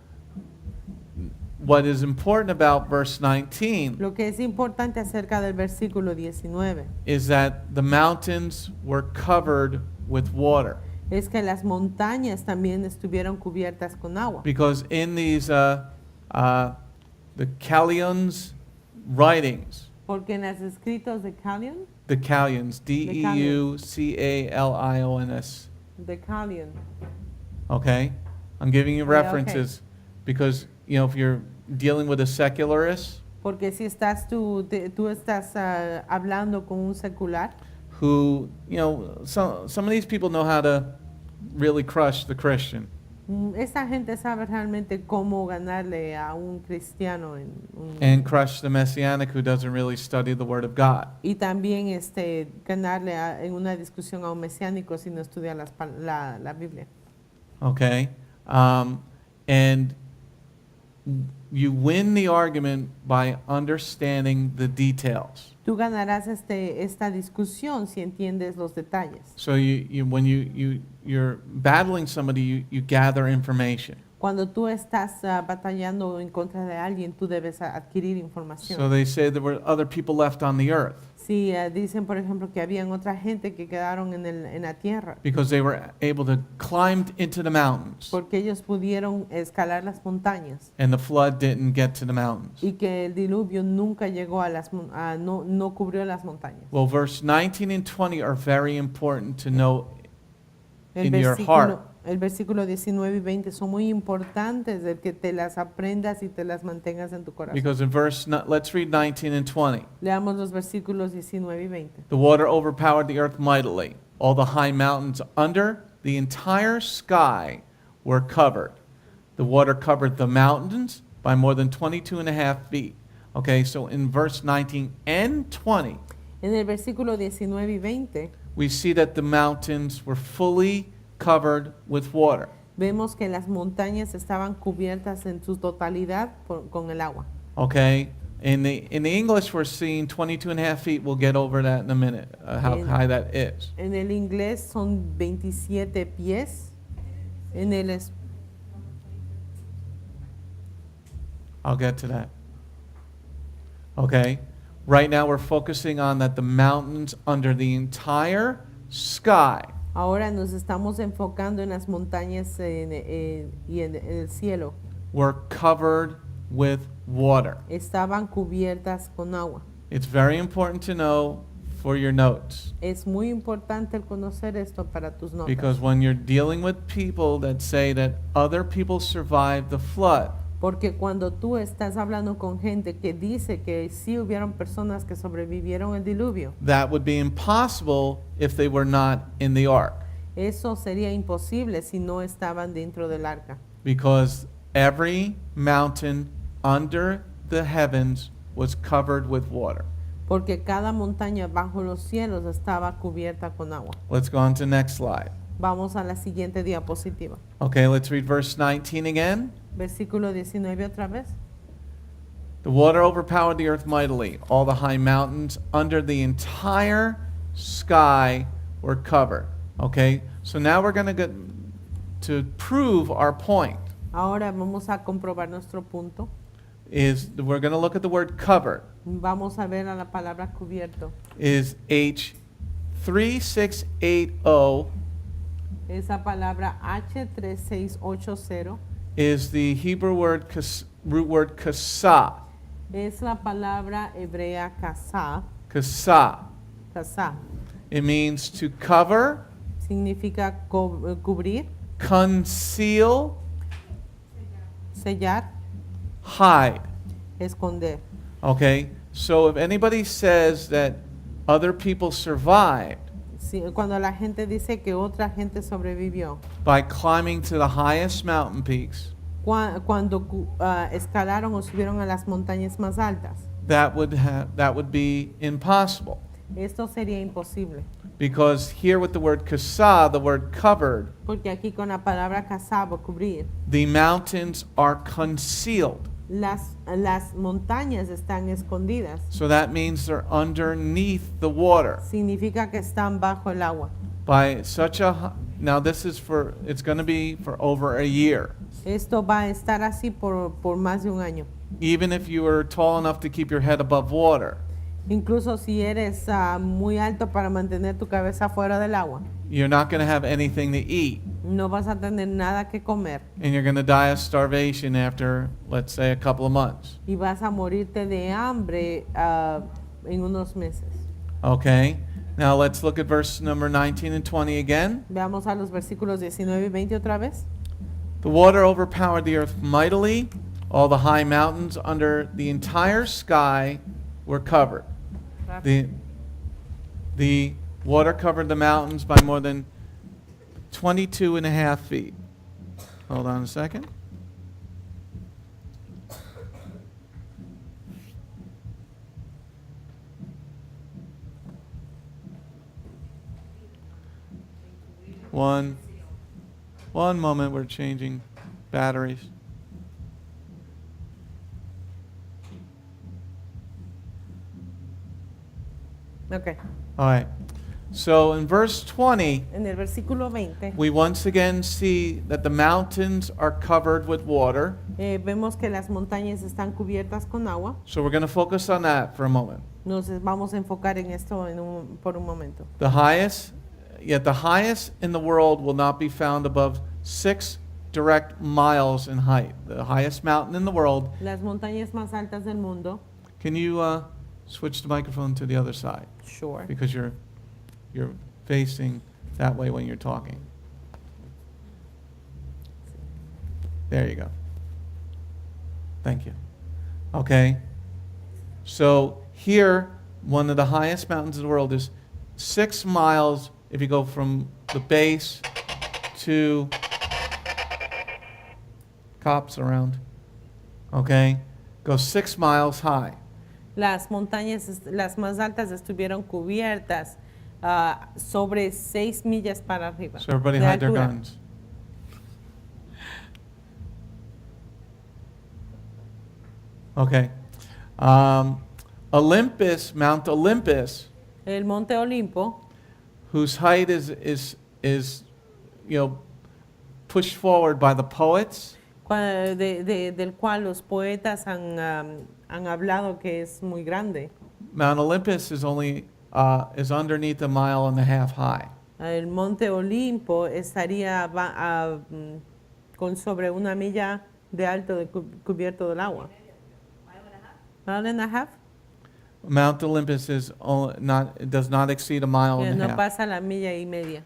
what is important about verse 19 Lo que es importante acerca del versículo 19 is that the mountains were covered with water. es que las montañas también estuvieron cubiertas con agua. Because in these, the Callions writings, Porque en los escritos de Callion, the Callions, Deucalions, de Callion, okay? I'm giving you Yeah, okay. references because, you know, if you're dealing with a secularist porque si estás tú estás hablando con un secular, who, you know, some of these people know how to really crush the Christian. esa gente sabe realmente cómo ganarle a un cristiano And crush the Messianic who doesn't really study the Word of God. y también ganarle en una discusión a un mesiánico si no estudia la Biblia. Okay? And you win the argument by understanding the details. Tú ganarás esta discusión si entiendes los detalles. So when you're battling somebody, you gather information. Cuando tú estás batallando en contra de alguien, tú debes adquirir información. So they say there were other people left on the earth Si dicen, por ejemplo, que habían otra gente que quedaron en la tierra, because they were able to climb into the mountains porque ellos pudieron escalar las montañas and the flood didn't get to the mountains. y que el diluvio nunca llegó no cubrió las montañas. Well, verse 19 and 20 are very important to know El in your heart. versículo 19 y 20 son muy importantes de que te las aprendas y te las mantengas en tu corazón. Because let's read 19 and 20. Leamos los versículos 19 y 20. The water overpowered the earth mightily. All the high mountains under the entire sky were covered. The water covered the mountains by more than 22.5 feet. Okay, so in verse 19 and 20, En el versículo 19 y 20 we see that the mountains were fully covered with water. vemos que las montañas estaban cubiertas en su totalidad con el agua. Okay, in the English we're seeing 22.5 feet. We'll get over that in a minute, how In- high that is. En el inglés son 27 pies. En el I'll get to that. Okay, right now we're focusing on that the mountains under the entire sky ahora nos estamos enfocando en las montañas y en el cielo. were covered with water. Estaban cubiertas con agua. It's very important to know for your notes, Es muy importante el conocer esto para tus notas. because when you're dealing with people that say that other people survived the flood, Porque cuando tú estás hablando con gente que dice que sí hubieron personas que sobrevivieron el diluvio, that would be impossible if they were not in the ark, eso sería imposible si no estaban dentro del arca. because every mountain under the heavens was covered with water. Porque cada montaña bajo los cielos estaba cubierta con agua. Let's go on to the next slide. Vamos a la siguiente diapositiva. Okay, let's read verse 19 again. Versículo 19 otra vez. The water overpowered the earth mightily. All the high mountains under the entire sky were covered. Okay, so now we're going to get to prove our point. Ahora vamos a comprobar nuestro punto. Is we're going to look at the word covered. Vamos a ver a la palabra cubierto. Is H3680 Esa palabra H3680 is the Hebrew word root word kasa. es la palabra hebrea kasá. Kasa. Kasá It means to cover, significa cubrir, conceal, sellar, hide. esconder. Okay? So if anybody says that other people survived Cuando la gente dice que otra gente sobrevivió, by climbing to the highest mountain peaks, cuando escalaron o subieron a las montañas más altas, that would be impossible. esto sería imposible. Because here with the word kasa, the word covered, Porque aquí con la palabra casabo, cubrir, the mountains are concealed. las montañas están escondidas. So that means they're underneath the water. Significa que están bajo el agua. By such a now this is for it's going to be for over a year. Esto va a estar así por más de un año. Even if you are tall enough to keep your head above water, Incluso si eres muy alto para mantener tu cabeza fuera del agua, you're not going to have anything to eat. no vas a tener nada que comer And you're going to die of starvation after, let's say, a couple of months. y vas a morirte de hambre en unos meses. Okay? Now let's look at verse number 19 and 20 again. Veamos a los versículos 19 y 20 otra vez. The water overpowered the earth mightily. All the high mountains under the entire sky were covered. The water covered the mountains by more than 22 and a half feet. Hold on a second. One moment, we're changing batteries. Okay. All right. So in verse 20, En el versículo 20 we once again see that the mountains are covered with water. vemos que las montañas están cubiertas con agua. So we're going to focus on that for a moment. Nos vamos a enfocar en esto por un momento. The highest in the world will not be found above 6 direct miles in height. The highest mountain in the world. Las montañas más altas del mundo. Can you switch the microphone to the other side? Sure. Because you're facing that way when you're talking. There you go. Thank you. Okay. So here, one of the highest mountains in the world is 6 miles if you go from the base to cops around. Okay? Go 6 miles high. Las montañas, las más altas estuvieron cubiertas sobre 6 millas para arriba. So everybody de hide their altura. guns. Okay. Olympus, Mount Olympus, El Monte Olimpo, whose height is pushed forward by the poets. del cual los poetas han hablado que es muy grande. Mount Olympus is only is underneath 1.5 miles high. El Monte Olimpo estaría con sobre 1 milla de alto cubierto del agua. Mile and a half? Mount Olympus is it does not exceed 1.5 miles. No pasa la milla y media.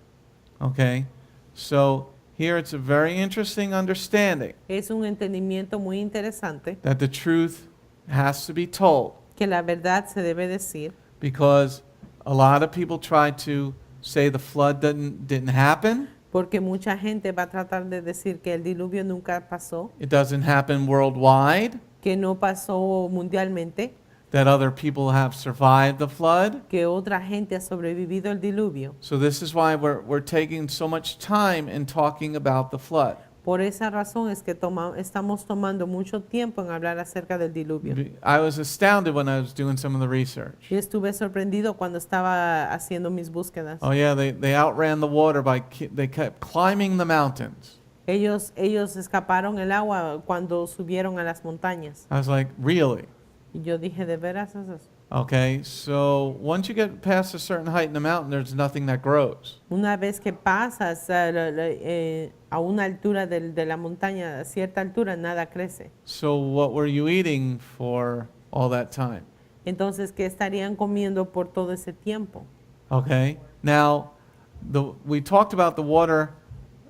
Okay, so here it's a very interesting understanding Es un entendimiento muy interesante that the truth has to be told, que la verdad se debe decir, because a lot of people try to say the flood didn't happen. porque mucha gente va a tratar de decir que el diluvio nunca pasó, It doesn't happen worldwide, que no pasó mundialmente, that other people have survived the flood. que otra gente ha sobrevivido el diluvio. So this is why we're taking so much time in talking about the flood. Por esa razón es que estamos tomando mucho tiempo en hablar acerca del diluvio. I was astounded when I was doing some of the research. Yo estuve sorprendido cuando estaba haciendo mis búsquedas. Oh yeah, they outran the water they kept climbing the mountains. Ellos escaparon el agua cuando subieron a las montañas. I was like, really? Y yo dije, ¿de veras es eso? Okay, so once you get past a certain height in the mountain, there's nothing that grows. Una vez que pasas a una altura de la montaña, a cierta altura, nada crece. So what were you eating for all that time? Entonces, ¿qué estarían comiendo por todo ese tiempo? Okay, now we talked about the water,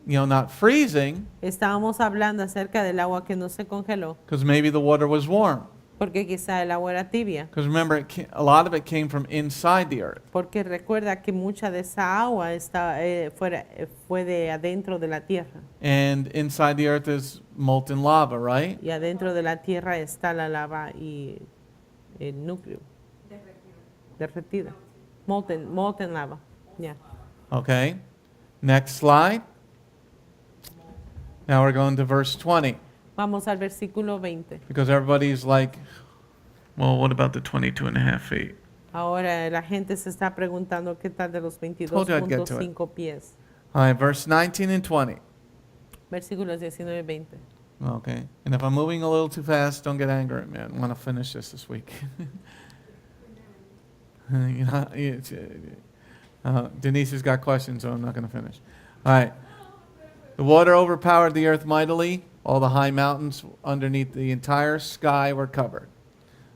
not freezing, Estábamos hablando acerca del agua que no se congeló, because maybe the water was warm. porque quizá el agua era tibia. Because remember, a lot of it came from inside the earth. Porque recuerda que mucha de esa agua fue de adentro de la tierra. And inside the earth is molten lava, right? Y adentro de la tierra está la lava y el núcleo. Derretida. Molten lava. Yeah. Okay. Next slide. Now we're going to verse 20. Vamos al versículo 20. Because everybody's like, well, what about the 22 and a half feet? Ahora la gente se está preguntando qué tal de los Told you I'd get to it. 22.5 pies. All right, verse 19 and 20. Versículos 19 y 20. Okay. And if I'm moving a little too fast, don't get angry at me. I want to finish this week. Denise has got questions, so I'm not going to finish. All right. The water overpowered the earth mightily. All the high mountains underneath the entire sky were covered.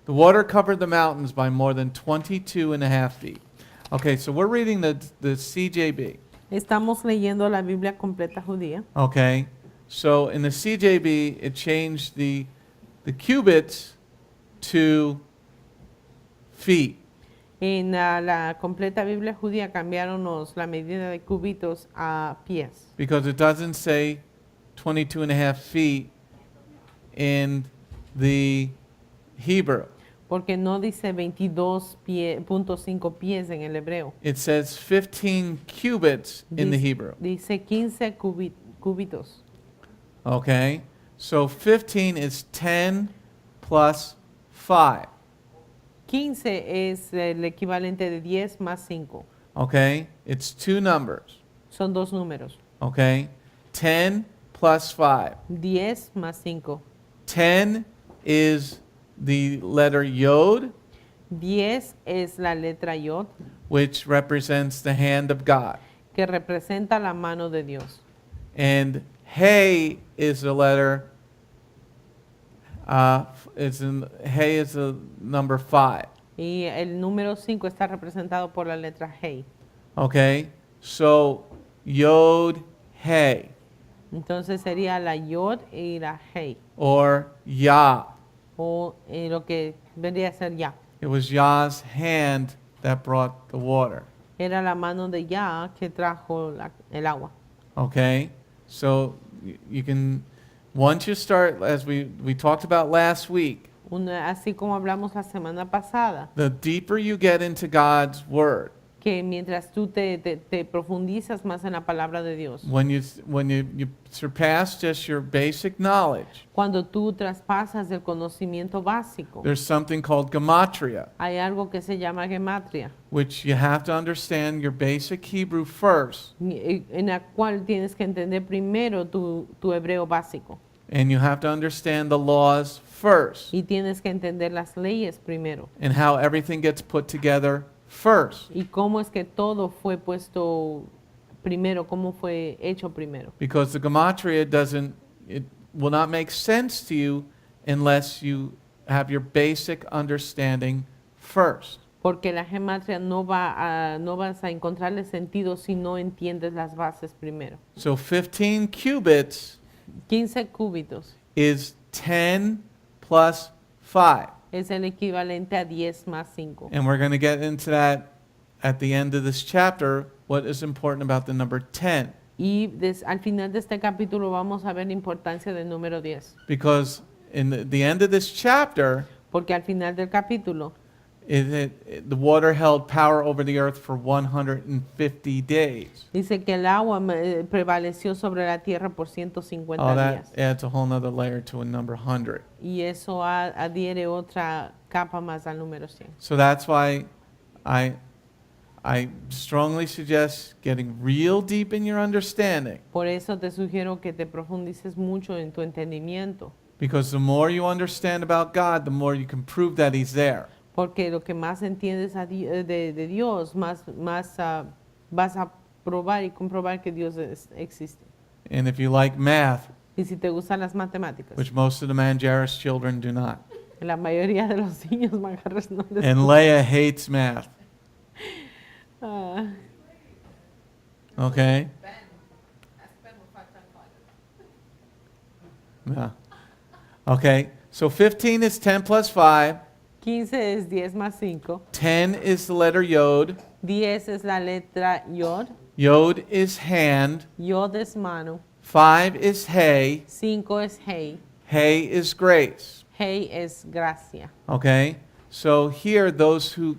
The water covered the mountains by more than 22 and a half feet. Okay, so we're reading the CJB. Estamos leyendo la Biblia completa judía. Okay, so in the CJB, it changed the cubits to feet. En la completa Biblia judía cambiaron la medida de cubitos a pies. Because it doesn't say 22 and a half feet in the Hebrew. Porque no dice 22.5 pies en el hebreo. It says 15 cubits in the Hebrew. Dice 15 cubitos. Okay, so 15 is 10 plus 5. 15 es el equivalente de 10 más 5. Okay, it's two numbers. Son dos números. Okay, 10 plus 5. 10 más 5. 10 is the letter Yod, 10 es la letra Yod, which represents the hand of God. que representa la mano de Dios. And Hey is the letter, Hey is the number 5. Y el número 5 está representado por la letra Hey. Okay, so Yod, Hey, Entonces sería la Yod y la Hey. or Yah. O lo que vendría a ser Yah. It was Yah's hand that brought the water. Era la mano de Yah que trajo el agua. Okay, so you can, once you start, as we talked about last week, Así como hablamos la semana pasada, the deeper you get into God's word, que mientras tú te profundizas más en la palabra de Dios, when you surpass just your basic knowledge, cuando tú traspasas el conocimiento básico, there's something called gematria, hay algo que se llama gematria, which you have to understand your basic Hebrew first, en la cual tienes que entender primero tu hebreo básico and you have to understand the laws first, y tienes que entender las leyes primero and how everything gets put together first. y cómo es que todo fue puesto primero, cómo fue hecho primero. Because the gematria it will not make sense to you unless you have your basic understanding first. Porque la gematria no vas a encontrarle sentido si no entiendes las bases primero. So 15 cubits 15 cúbitos is 10 plus 5. es el equivalente a 10 más 5. And we're going to get into that at the end of this chapter, what is important about the number 10. Y al final de este capítulo vamos a ver la importancia del número 10. Because in the end of this chapter, Porque al final del capítulo, the water held power over the earth for 150 days. dice que el agua prevaleció sobre la tierra por 150 Oh, that días. adds a whole nother layer to a number 100. Y eso adhiere otra capa más al número 100. So that's why I I strongly suggest getting real deep in your understanding, Por eso te sugiero que te profundices mucho en tu entendimiento, because the more you understand about God, the more you can prove that He's there. porque lo que más entiendes de Dios, más vas a probar y comprobar que Dios existe. And if you like math, Y si te gustan las matemáticas, which most of the Manjaris children do not, la mayoría de los niños manjarres no les and Leia hates math, Ah, okay? Ben, ask Ben what 5 times 5 is. Yeah. Okay, so 15 is 10 plus 5. 15 es 10 más 5. 10 is the letter Yod. 10 es la letra Yod. Yod is hand. Yod es mano. 5 is Hey. 5 es Hey. Hey is grace. Hey es gracia. Okay? So here, those who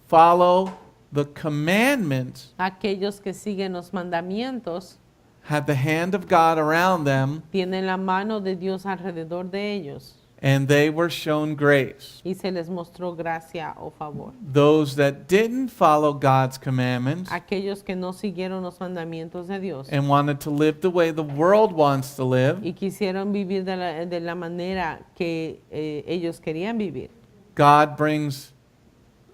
follow the commandments Aquellos que siguen los mandamientos have the hand of God around them, tienen la mano de Dios alrededor de ellos and they were shown grace. y se les mostró gracia o favor. Those that didn't follow God's commandments Aquellos que no siguieron los mandamientos de Dios and wanted to live the way the world wants to live, y quisieron vivir de la manera que ellos querían vivir, God brings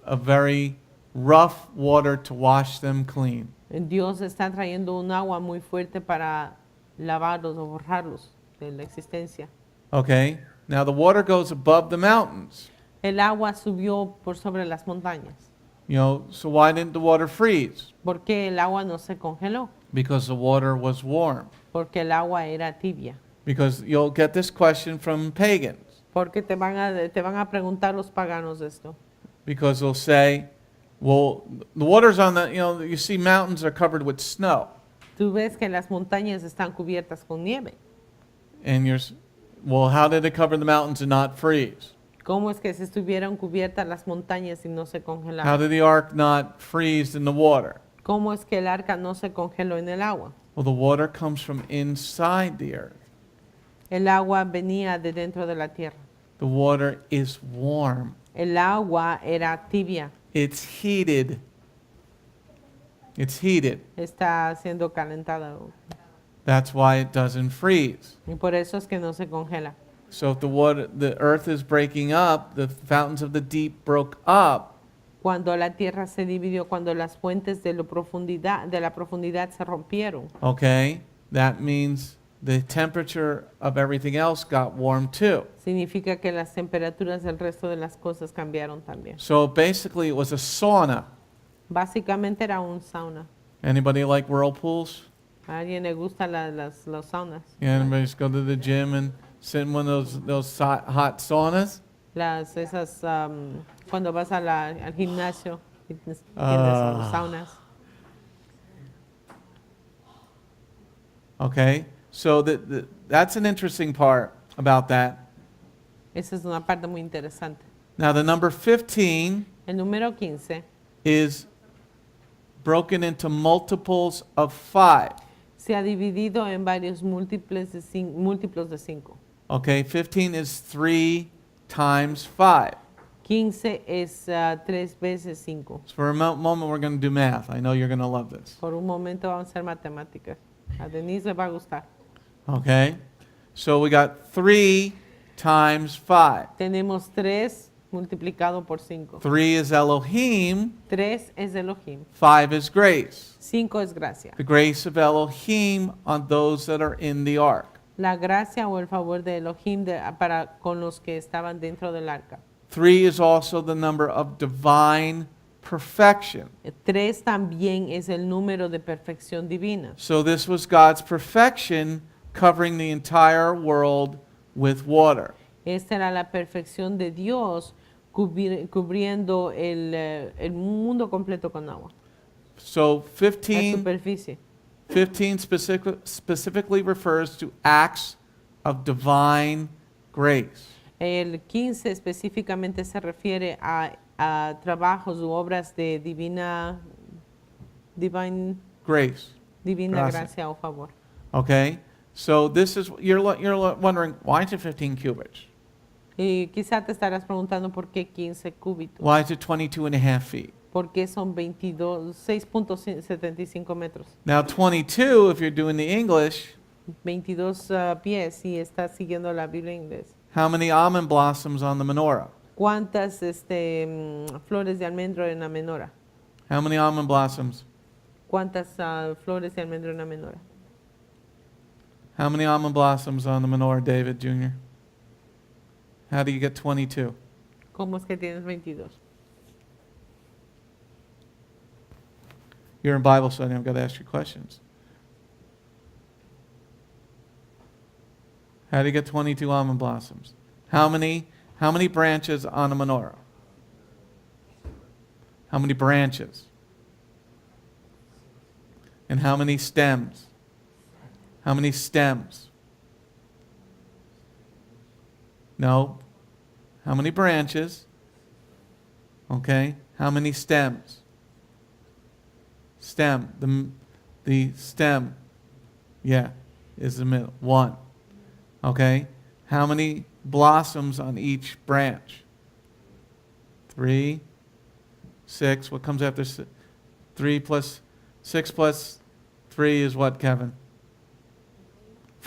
a very rough water to wash them clean. Dios está trayendo un agua muy fuerte para lavarlos o borrarlos de la existencia. Okay? Now the water goes above the mountains. El agua subió por sobre las montañas. You know, so why didn't the water freeze? ¿Por qué el agua no se congeló? Because the water was warm. Porque el agua era tibia. Because you'll get this question from pagans. Porque te van a preguntar los paganos esto. Because they'll say, well, the water's on the, you know, you see mountains are covered with snow. Tú ves que las montañas están cubiertas con nieve. And well, how did it cover the mountains and not freeze? ¿Cómo es que se estuvieran cubiertas las montañas y no se How congelaron? did the ark not freeze in the water? ¿Cómo es que el arca no se congeló en el agua? Well, the water comes from inside the earth. El agua venía de dentro de la tierra. The water is warm. El agua era tibia. It's heated. It's heated. Está siendo calentada. That's why it doesn't freeze. Y por eso es que no se congela. So if the earth is breaking up, the fountains of the deep broke up, Cuando la tierra se dividió, cuando las fuentes de la profundidad se rompieron, okay, that means the temperature of everything else got warm too. significa que las temperaturas del resto de las cosas cambiaron también. So basically it was a sauna. Básicamente era un sauna. Anybody like whirlpools? ¿A alguien le gustan los saunas? Yeah, anybody just go to the gym and sit in one of those hot saunas? Cuando vas al gimnasio, tienes Ah. los saunas. Okay, so that's an interesting part about that. Esa es una parte muy interesante. Now the number 15 El número 15 is broken into multiples of 5. se ha dividido en varios múltiplos de 5. Okay, 15 is 3 times 5. 15 es 3 veces 5. So for a moment we're going to do math. I know you're going to love this. Por un momento vamos a hacer matemáticas. A Denise le va a gustar. Okay, so we got 3 times 5. Tenemos 3 multiplicado por 5. 3 is Elohim, 3 es Elohim. 5 is grace. 5 es gracia. The grace of Elohim on those that are in the ark. La gracia o el favor de Elohim para con los que estaban dentro del arca. 3 is also the number of divine perfection. 3 también es el número de perfección divina. So this was God's perfection covering the entire world with water. Esta era la perfección de Dios cubriendo el mundo completo con agua. So La 15 superficie. specifically refers to acts of divine grace. El 15 específicamente se refiere a trabajos u obras de divina Grace. Gracia. gracia o favor. Okay? So this is, you're wondering, why is it 15 cubits? Y quizá te estarás preguntando por qué 15 cúbitos. Why is it 22 and a half feet? porque son 6.75 metros. Now 22, if you're doing the English, 22 pies si está siguiendo la Biblia en inglés. how many almond blossoms on the menorah? ¿Cuántas flores de almendro en la menora? How many almond blossoms? ¿Cuántas flores de almendro en la menora? How many almond blossoms on the menorah, David Jr.? How do you get 22? ¿Cómo es que tienes 22? You're in Bible study, I've got to ask you questions. How do you get 22 almond blossoms? How many branches on a menorah? How many branches? And how many stems? How many stems? No. How many branches? Okay. How many stems? Stem. The stem. Yeah. Is the middle. 1. Okay. How many blossoms on each branch? 3. 6. What comes after 3 plus 6 plus 3 is what, Kevin?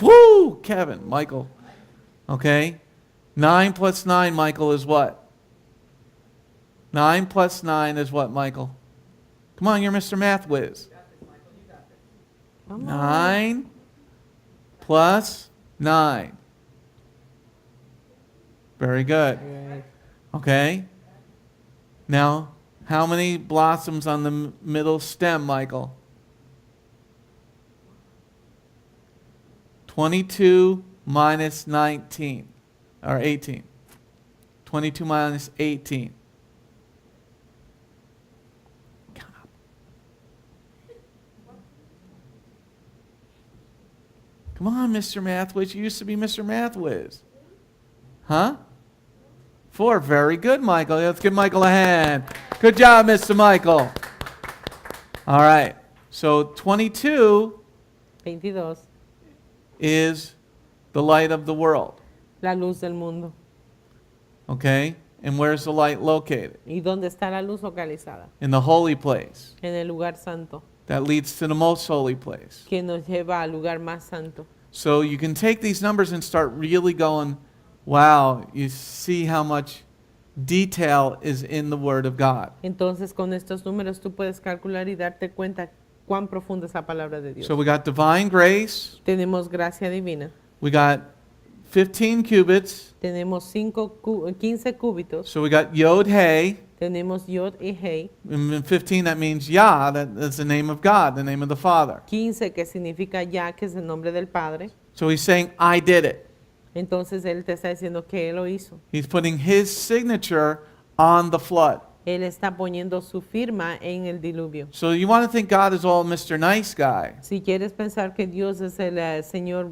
Woo! Kevin, Michael. Okay. 9 plus 9, Michael, is what? 9 plus 9 is what, Michael? Come on, you're Mr. Math Whiz. 9 plus 9. Very good. Okay. Now, how many blossoms on the middle stem, Michael? 22 minus 19, or 18. 22 minus 18. Count up. Come on, Mr. Mathwiz. You used to be Mr. Mathwiz. Huh? 4. Very good, Michael. Let's give Michael a hand. Good job, Mr. Michael. All right. So 22 22. is the light of the world. La luz del mundo. Okay? And where's the light located? ¿Y dónde está la luz localizada? In the holy place. En el lugar santo, That leads to the most holy place. que nos lleva al lugar más santo. So you can take these numbers and start really going, wow, you see how much detail is in the Word of God. Entonces, con estos números tú puedes calcular y darte cuenta cuán profunda es la palabra de Dios. So we got divine grace. Tenemos gracia divina. We got 15 cubits. Tenemos 15 cúbitos. So we got Yod Hey. Tenemos Yod y Hei. In 15, that means Yah. That's the name of God, the name of the Father. 15 que significa ya, que es el nombre del Padre. So he's saying, I did it. Entonces Él te está diciendo que Él lo hizo. He's putting his signature on the flood. Él está poniendo su firma en el diluvio. So you want to think God is all Mr. Nice Guy. Si quieres pensar que Dios es el Señor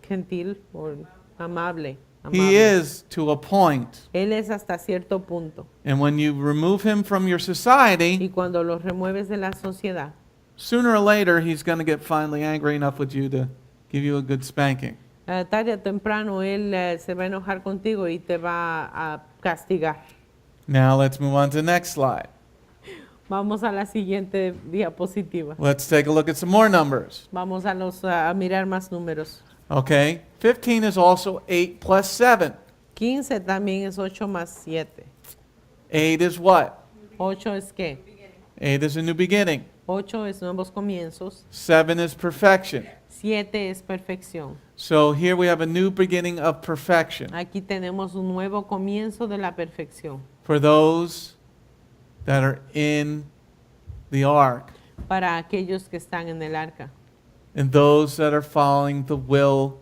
gentil o amable. He is to a point. Él es hasta cierto punto. And when you remove him from your Y society, cuando lo remueves de la sociedad, sooner or later he's going to get finally angry enough with you to give you a good spanking. tarde o temprano Él se va a enojar contigo y te va a castigar. Now let's move on to the next slide. Vamos a la siguiente diapositiva. Let's take a look at some more numbers. Vamos a mirar más números. Okay, 15 is also 8 plus 7. 15 también es 8 más 7. 8 is what? 8 es qué? 8 is a new beginning. 8 es nuevos comienzos. 7 is perfection. 7 es perfección. So here we have a new beginning of perfection Aquí tenemos un nuevo comienzo de la perfección for those that are in the ark para aquellos que están en el arca and those that are following the will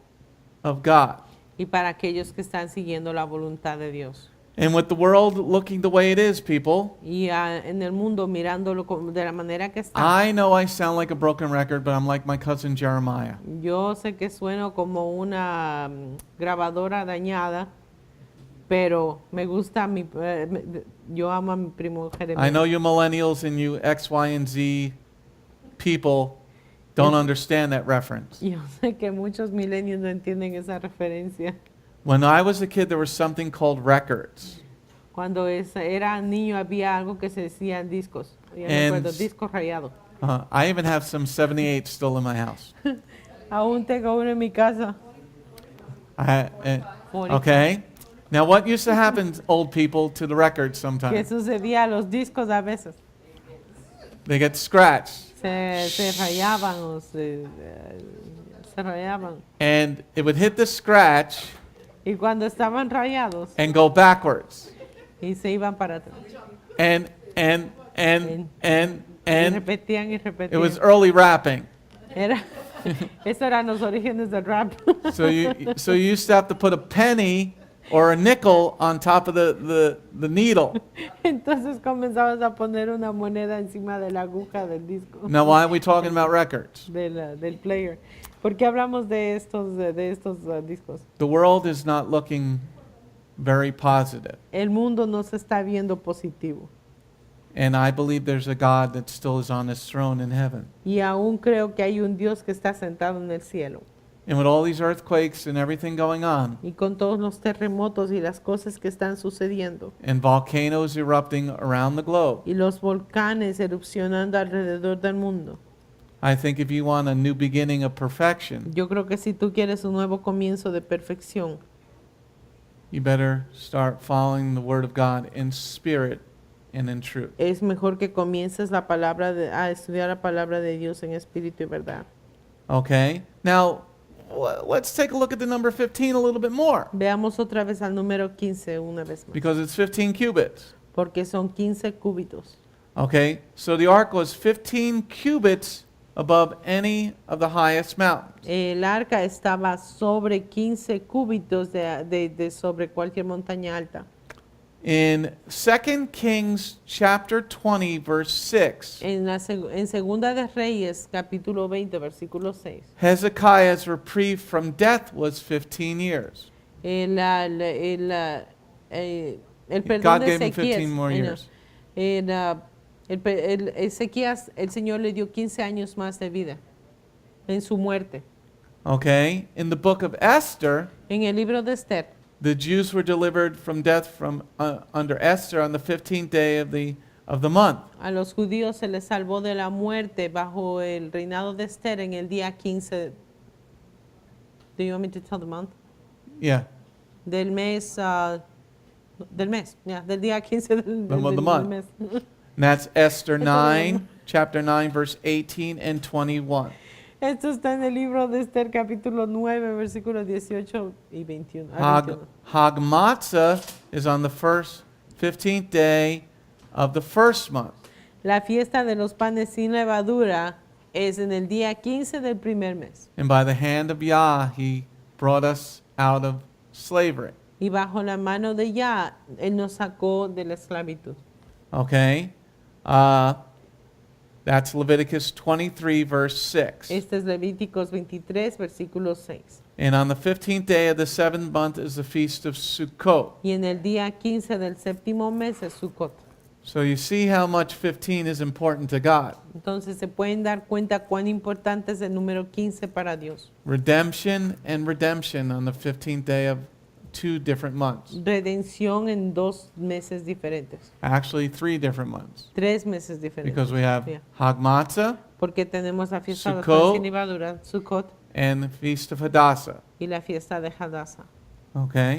of God. y para aquellos que están siguiendo la voluntad de Dios. And with the world looking the way it is, people, Y en el mundo mirándolo de la manera que está. I know I sound like a broken record, but I'm like my cousin Jeremiah. Yo sé que sueno como una grabadora dañada, pero me gusta yo amo a mi primo Jeremías. I know you millennials and you X, Y, and Z people don't understand that reference. Yo sé que muchos milenios no entienden esa referencia. When I was a kid, there was something called records. Cuando era niño había algo que se decía discos. Ya me And- acuerdo, disco rayado. I even have some 78 still in my house. Aún tengo uno en mi casa. Okay. Now, what used to happen, old people, to the records ¿Qué sometimes? sucedía a los discos a veces? They get scratched. Se rayaban o se rayaban. And it would hit the scratch Y cuando estaban rayados and go backwards. y se iban para atrás. And Y repetían y repetían. it was early rapping. Eso eran los orígenes del rap. So you used to have to put a penny or a nickel on top of the needle. Entonces comenzabas a poner una moneda encima de la aguja del disco. Now, why are we talking about records? Del player. ¿Por qué hablamos de estos discos? The world is not looking very positive. El mundo no se está viendo positivo. And I believe there's a God that still is on his throne in heaven. Y aún creo que hay un Dios que está sentado en el cielo. And with all these earthquakes and everything going on, Y con todos los terremotos y las cosas que están sucediendo, and volcanoes erupting around the globe, y los volcanes erupcionando alrededor del mundo, I think if you want a new beginning of perfection, yo creo que si tú quieres un nuevo comienzo de perfección, you better start following the Word of God in spirit and in truth. es mejor que comiences a estudiar la palabra de Dios en espíritu y verdad. Okay? Now, let's take a look at the number 15 a little bit more, Veamos otra vez al número 15 una vez más, because it's 15 cubits. porque son 15 cúbitos. Okay? So the ark was 15 cubits above any of the highest mountains. El arca estaba sobre 15 cúbitos de sobre cualquier montaña alta. In 2 Kings chapter 20 verse 6, En Segunda de Reyes, capítulo 20, versículo 6. Hezekiah's reprieve from death was 15 years. El perdón God de gave him Ezequías. 15 more years. Ezequías, el Señor le dio 15 años más de vida en su muerte. Okay? In the book of Esther, En el libro de Esther, the Jews were delivered from death from under Esther on the 15th day of the month. a los judíos se les salvó de la muerte bajo el reinado de Esther en el día 15. Do you want me to tell the month? Yeah. Del mes, del día 15 del The month. mes. And that's Esther 9, chapter 9, verse 18 and 21. Esto está en el libro de Esther, capítulo 9, versículos 18 y 21. Hagmatzah is on the 15th day of the first month. La fiesta de los panes sin levadura es en el día 15 del primer mes. And by the hand of Yah, he brought us out of slavery. Y bajo la mano de Yah, Él nos sacó de la esclavitud. Okay? That's Leviticus 23, verse 6. Este es Levíticos 23, versículo 6. And on the 15th day of the seventh month is the feast of Sukkot. Y en el día 15 del séptimo mes es Sukkot. So you see how much 15 is important to God. Entonces se pueden dar cuenta cuán importante es el número 15 para Dios. Redemption and redemption on the 15th day of 2 different months. Redención en 2 meses diferentes. Actually, 3 different months. 3 meses diferentes. Because we have Yeah. Hagmatzah Porque tenemos la fiesta de los Sukkot. panes sin levadura, Sukkot, and the feast of Hadassah. y la fiesta de Hadassah. Okay?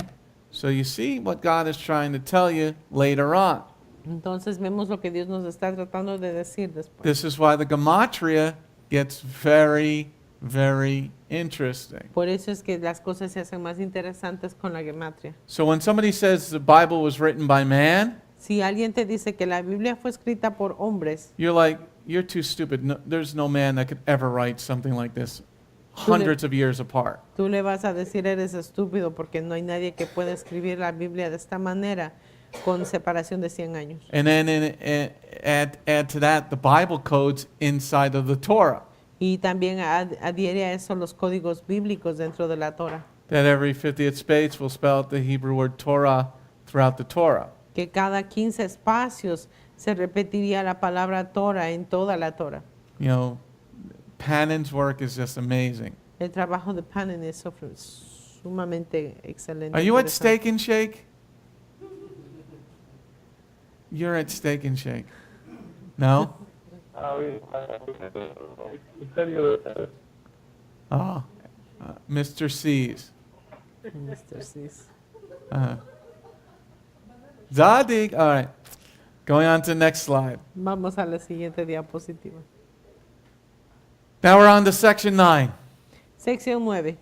So you see what God is trying to tell you later on. Entonces vemos lo que Dios nos está tratando de decir después. This is why the gematria gets very, very interesting. Por eso es que las cosas se hacen más interesantes con la gematria. So when somebody says the Bible was written by man, Si alguien te dice que la Biblia fue escrita por hombres, you're like, you're too stupid. No, there's no man that could ever write something like this hundreds of years apart. tú le vas a decir eres estúpido porque no hay nadie que pueda escribir la Biblia de esta manera con separación de 100 años. And then add to that the Bible codes inside of the Torah. Y también adhiere a eso los códigos bíblicos dentro de la Torah. That every 50th space will spell out the Hebrew word Torah throughout the Torah. Que cada 15 espacios se repetiría la palabra Torah en toda la Torah. You know, Panin's work is just amazing. El trabajo de Panin es sumamente excelente. Are you at interesante. Steak and Shake? You're at Steak and Shake. No? Oh, Mr. C's. Mr. Cis. Zadig. All right. Going on to the next slide. Vamos a la siguiente diapositiva. Now we're on to section 9. Sección 9.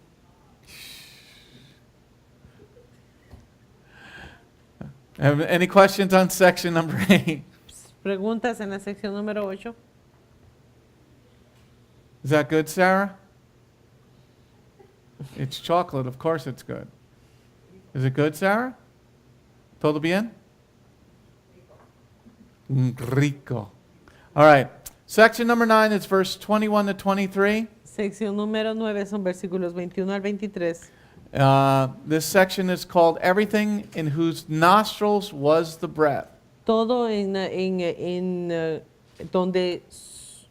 Any questions on section number 8? Preguntas en la sección número 8. Is that good, Sarah? It's chocolate. Of course it's good. Is it good, Sarah? ¿Todo bien? Rico. All right. Section number 9 is verse 21 to 23. Sección número 9 son versículos 21 al 23. This section is called Everything in Whose Nostrils Was the Breath. Todo donde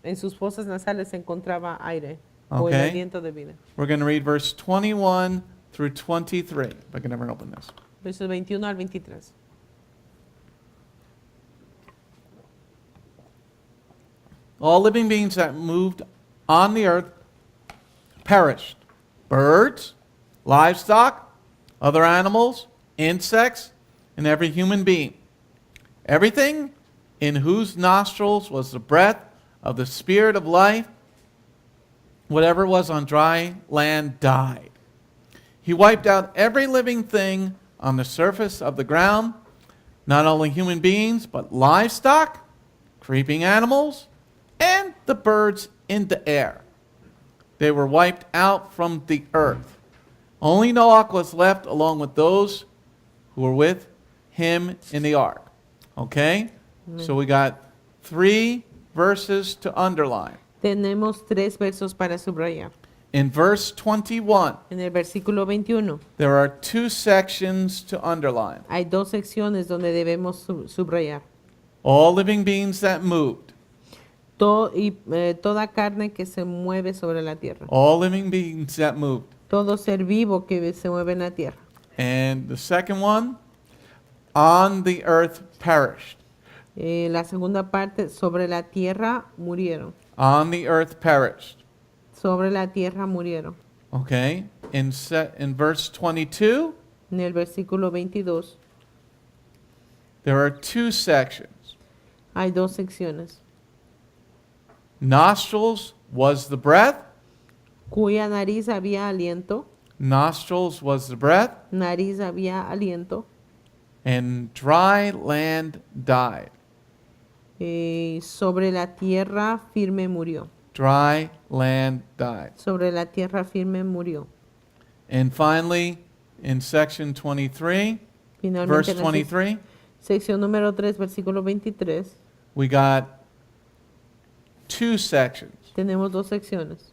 en sus fosas nasales se encontraba aire o el Okay. aliento de vida. We're going to read verse 21 through 23. If I can never open this. Versos 21 al 23. All living beings that moved on the earth perished. Birds, livestock, other animals, insects, and every human being. Everything in whose nostrils was the breath of the Spirit of life, whatever was on dry land died. He wiped out every living thing on the surface of the ground, not only human beings, but livestock, creeping animals, and the birds in the air. They were wiped out from the earth. Only Noah was left along with those who were with him in the ark. Okay? So we got 3 verses to underline. Tenemos 3 versos para subrayar. In verse 21, En el versículo 21 there are 2 sections to underline. hay 2 secciones donde debemos subrayar. All living beings that moved. Toda carne que se mueve sobre la tierra. All living beings that moved. Todo ser vivo que se mueve en la tierra. And the second one, on the earth perished. La segunda parte, sobre la tierra murieron. On the earth perished. Sobre la tierra murieron. Okay? In verse 22, En el versículo 22 there are 2 sections. hay 2 secciones. Nostrils was the breath. Cuya nariz había aliento. Nostrils was the breath. Nariz había aliento. And dry land died. Sobre la tierra firme murió. Dry land died. Sobre la tierra firme murió. And finally, in section 23, Finalmente, verse en la 23, sección número 3, versículo 23, we got 2 sections. tenemos 2 secciones.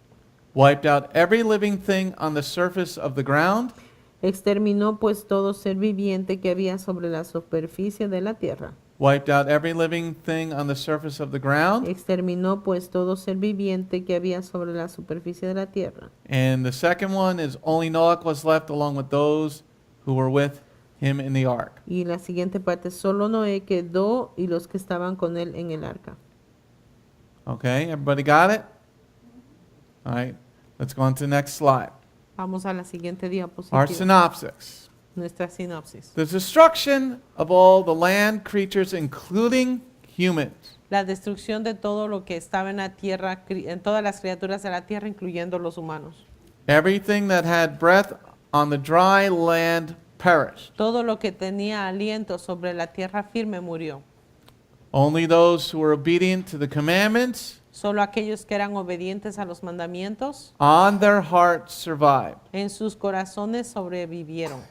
Wiped out every living thing on the surface of the ground. Exterminó pues todo ser viviente que había sobre la superficie de la tierra. Wiped out every living thing on the surface of the ground. Exterminó pues todo ser viviente que había sobre la superficie de la tierra. And the second one is only Noah was left along with those who were with him in the ark. Y la siguiente parte, solo Noé quedó y los que estaban con él en el arca. Okay, everybody got it? All right, let's go on to the next slide. Vamos a la siguiente Our diapositiva. synopsis. Nuestra sinopsis. The destruction of all the land creatures, including humans. La destrucción de todo lo que estaba en la tierra, en todas las criaturas de la tierra, incluyendo los humanos. Everything that had breath on the dry land perished. Todo lo que tenía aliento sobre la tierra firme murió. Only those who were obedient to the commandments Solo aquellos que eran obedientes a los mandamientos on their hearts survived. en sus corazones sobrevivieron.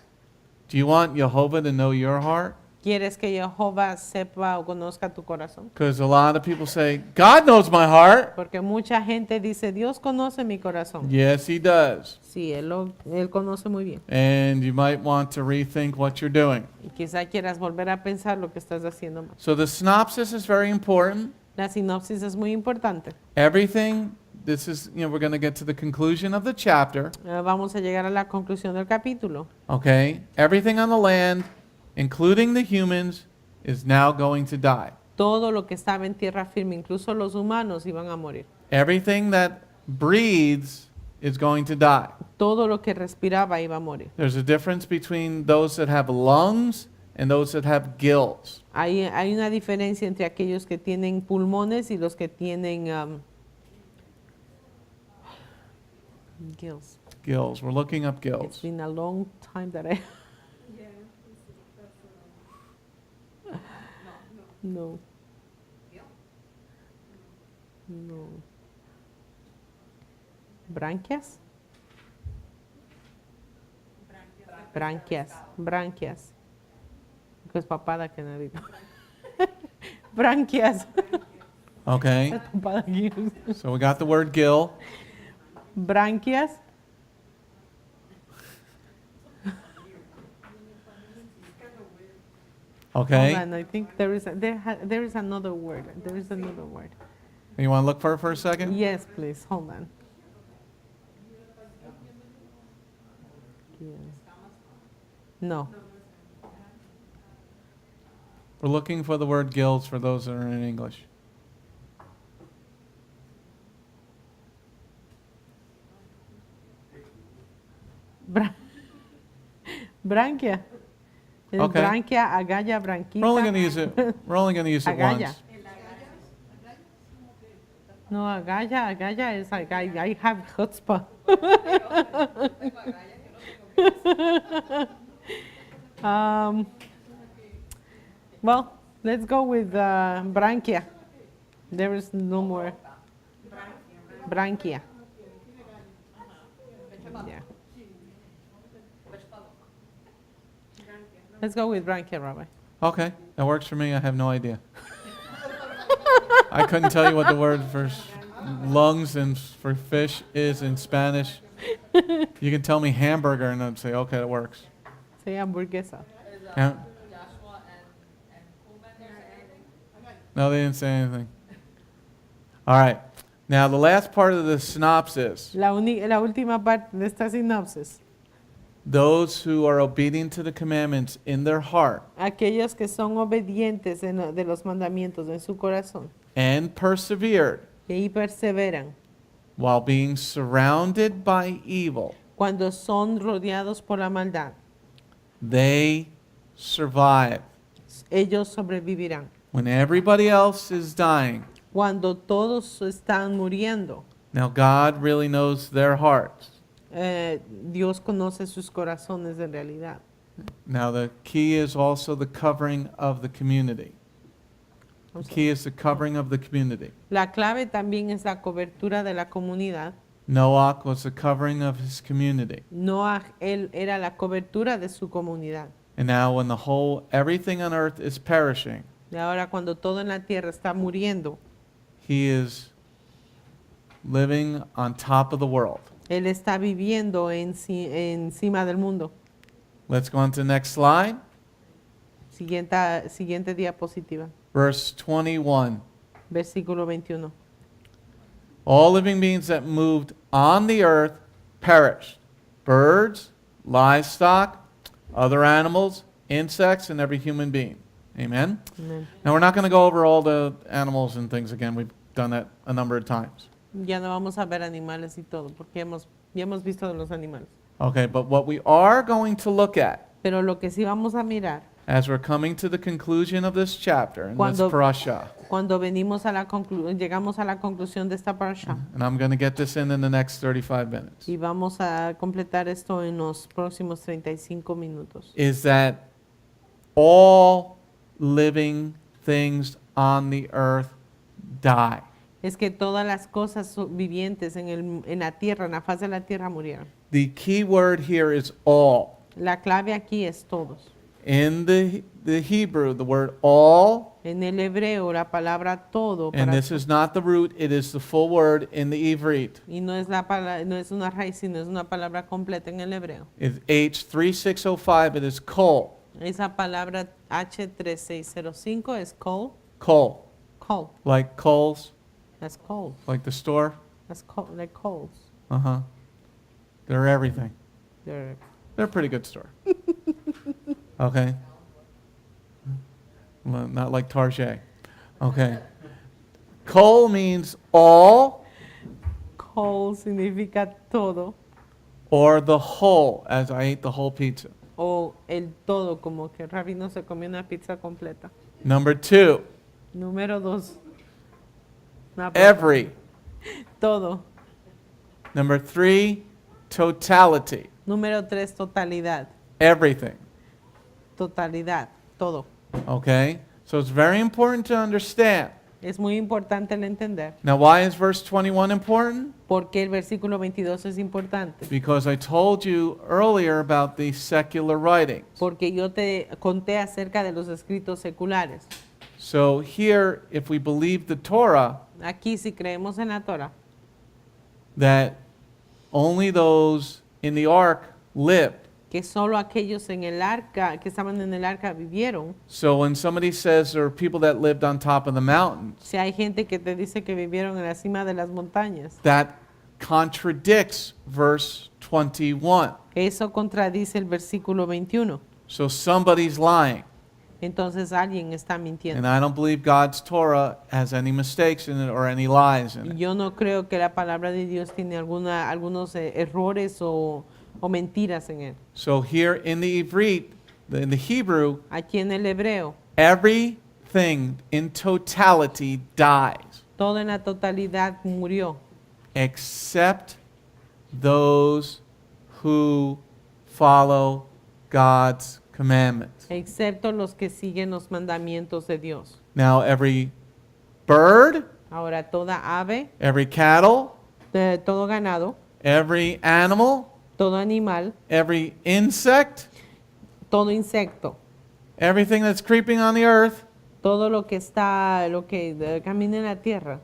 Do you want Jehovah to know your heart? ¿Quieres que Jehová sepa o conozca tu corazón? Because a lot of people say, God knows my heart. Porque mucha gente dice, Dios conoce mi corazón. Yes, he does. Sí, él conoce muy bien. And you might want to rethink what you're doing. Y quizá quieras volver a pensar lo que estás haciendo mal. So the synopsis is very important. La sinopsis es muy importante. Everything, this is, we're going to get to the conclusion of the chapter. Vamos a llegar a la conclusión del capítulo. Okay? Everything on the land, including the humans, is now going to die. Todo lo que estaba en tierra firme, incluso los humanos, iban a morir. Everything that breathes is going to die. Todo lo que respiraba iba a morir. There's a difference between those that have lungs and those that have gills. Hay una diferencia entre aquellos que tienen pulmones y los que tienen gills. Gills. We're looking up It's gills. been a long time that I... No. No. Branquias? Branquias. Because papada que narito. Branquias. Okay. Papada aquí. So we got the word gill. Branquias. Okay. Hold on, I think there is another word. There is another word. You want to look for it for a second? Yes, please. Hold on. Yes. No. We're looking for the word gills for those that are in English. Branquia. Es Okay. branquia, agalla, branquita. We're only going to use it. We're only going to use it Agalla. once. No, agalla is like I have chutzpah. Well, let's go with branquia. There is no more. Branquia. Yeah. Let's go with branquia, Rabbi. Okay, that works for me. I have no idea. I couldn't tell you what the word for lungs and for fish is in Spanish. You can tell me hamburger and I'd say, okay, that works. Say hamburguesa. Yeah. No, they didn't say anything. All right. Now, the last part of the synopsis, La última parte de esta sinopsis. those who are obedient to the commandments in their heart Aquellos que son obedientes de los mandamientos en su corazón and persevered y perseveran while being surrounded by evil, cuando son rodeados por la maldad, they survive. ellos sobrevivirán. When everybody else is dying, Cuando todos están muriendo, now God really knows their hearts. Dios conoce sus corazones en realidad. Now, the key is also the covering of the community. The key is the covering of the community. La clave también es la cobertura de la comunidad. Noah was the covering of his community. Noah, él era la cobertura de su comunidad. And now when everything on earth is perishing, Y ahora cuando todo en la tierra está muriendo, he is living on top of the world. él está viviendo encima del mundo. Let's go on to the next slide. Siguiente diapositiva, Verse 21. versículo 21. All living beings that moved on the earth perished. Birds, livestock, other animals, insects, and every human being. Amen? Amén. Now, we're not going to go over all the animals and things again. We've done that a number of times. Ya no vamos a ver animales y todo, porque ya hemos visto de los animales. Okay, but what we are going to look at Pero lo que sí vamos a mirar, as we're coming to the conclusion of this chapter in this Cuando- parasha, cuando llegamos a la conclusión de esta parasha, and I'm going to get this in the next 35 minutes, y vamos a completar esto en los próximos 35 minutos, is that all living things on the earth die. es que todas las cosas vivientes en la tierra, en la faz de la tierra murieron. The key word here is all. La clave aquí es todos. In the Hebrew, the word all, En el hebreo, la palabra todo, and this is not the root, it is the full word in the Ivrit, y no es una raíz, sino es una palabra completa en el hebreo. is H3605, it is kol. Esa palabra H3605 es kol, Kol. kol, Like coals, that's kol, like the store. that's kol, like coals. Uh-huh. They're everything. They're- They're a pretty good store. Okay. Well, not like Tarjay. Okay. Kol means all Whole significa todo or the whole, as I ate the whole pizza. o el todo, como que Rabino se comió una pizza completa. Number 2, Número 2. every. Todo. Number 3, totality. Número 3, totalidad. Everything. Totalidad. Todo. Okay? So it's very important to understand. Es muy importante el entender. Now, why is verse 21 important? ¿Por qué el versículo 22 es importante? Because I told you earlier about the secular writings. Porque yo te conté acerca de los escritos seculares. So here, if we believe the Torah, Aquí, si creemos en la Torah, that only those in the ark lived. que solo aquellos en el arca, que estaban en el arca vivieron. So when somebody says there are people that lived on top of the mountains, Si hay gente que te dice que vivieron en la cima de las montañas, that contradicts verse 21. eso contradice el versículo 21. So somebody's lying. Entonces alguien está And mintiendo. I don't believe God's Torah has any mistakes in it or any lies in it. Yo no creo que la palabra de Dios tiene algunos errores o mentiras en él. So here in the Ivrit, in the Hebrew, Aquí en el hebreo, everything in totality dies todo en la totalidad murió, except those who follow God's commandments. excepto los que siguen los mandamientos de Dios. Now every bird, Ahora, toda ave, every cattle, todo ganado, every animal, todo animal, every insect, todo insecto, everything that's creeping on the earth, todo lo que camina en la tierra,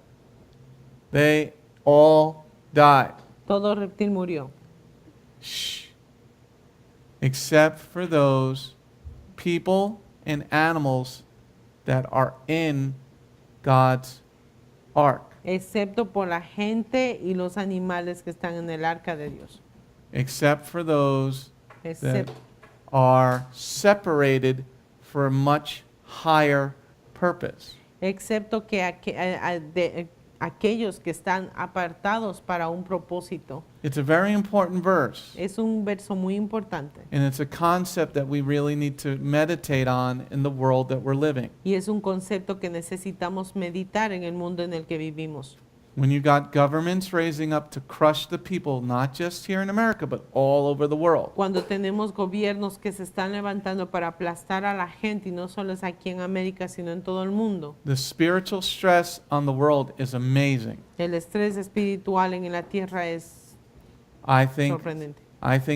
they all died. todo reptil murió, Shh. Except for those people and animals that are in God's ark. excepto por la gente y los animales que están en el arca de Dios. Except for those that Excepto, are separated for a much higher purpose. excepto que aquellos que están apartados para un propósito. It's a very important verse, Es un verso muy importante and it's a concept that we really need to meditate on in the world that we're living. y es un concepto que necesitamos meditar en el mundo en el que vivimos. When you got governments raising up to crush the people, not just here in America, but all over the world. Cuando tenemos gobiernos que se están levantando para aplastar a la gente, y no solo es aquí en América, sino en todo el mundo. The spiritual stress on the world is amazing. El estrés espiritual en la tierra es I think sorprendente.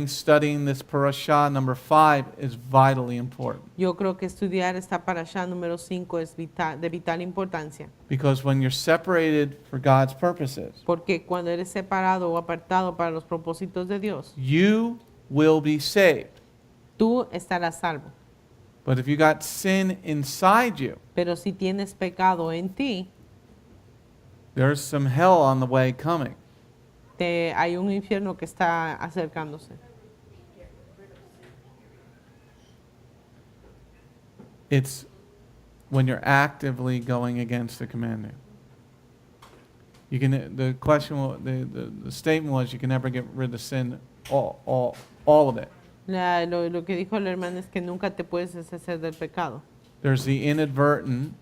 studying this parasha number 5 is vitally important. Yo creo que estudiar esta parasha número 5 es de vital importancia, Because when you're separated for God's purposes, porque cuando eres separado o apartado para los propósitos de Dios, you will be saved. tú estarás salvo. But if you got sin inside you, Pero si tienes pecado en ti, there's some hell on the way coming. hay un infierno que está acercándose. It's when you're actively going against the commandment. You can. The question, the statement was, you can never get rid of sin, all of it. Lo que dijo el hermano es que nunca te puedes deshacer del pecado. There's the inadvertent,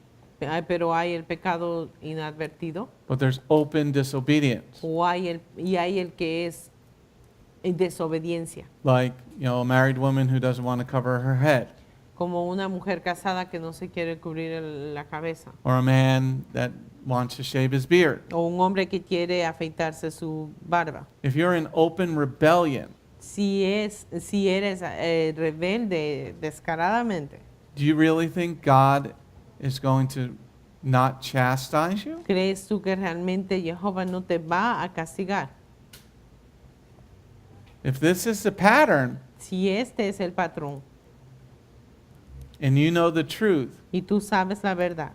Pero hay el pecado inadvertido but there's open disobedience. y hay el que es desobediencia, Like, a married woman who doesn't want to cover her head, como una mujer casada que no se quiere cubrir la cabeza, or a man that wants to shave his beard. o un hombre que quiere afeitarse su barba. If you're in open rebellion, Si eres rebelde descaradamente, do you really think God is going to not chastise you? ¿crees tú que realmente Jehová no te va a castigar? If this is the pattern, Si este es el patrón and you know the truth, y tú sabes la verdad,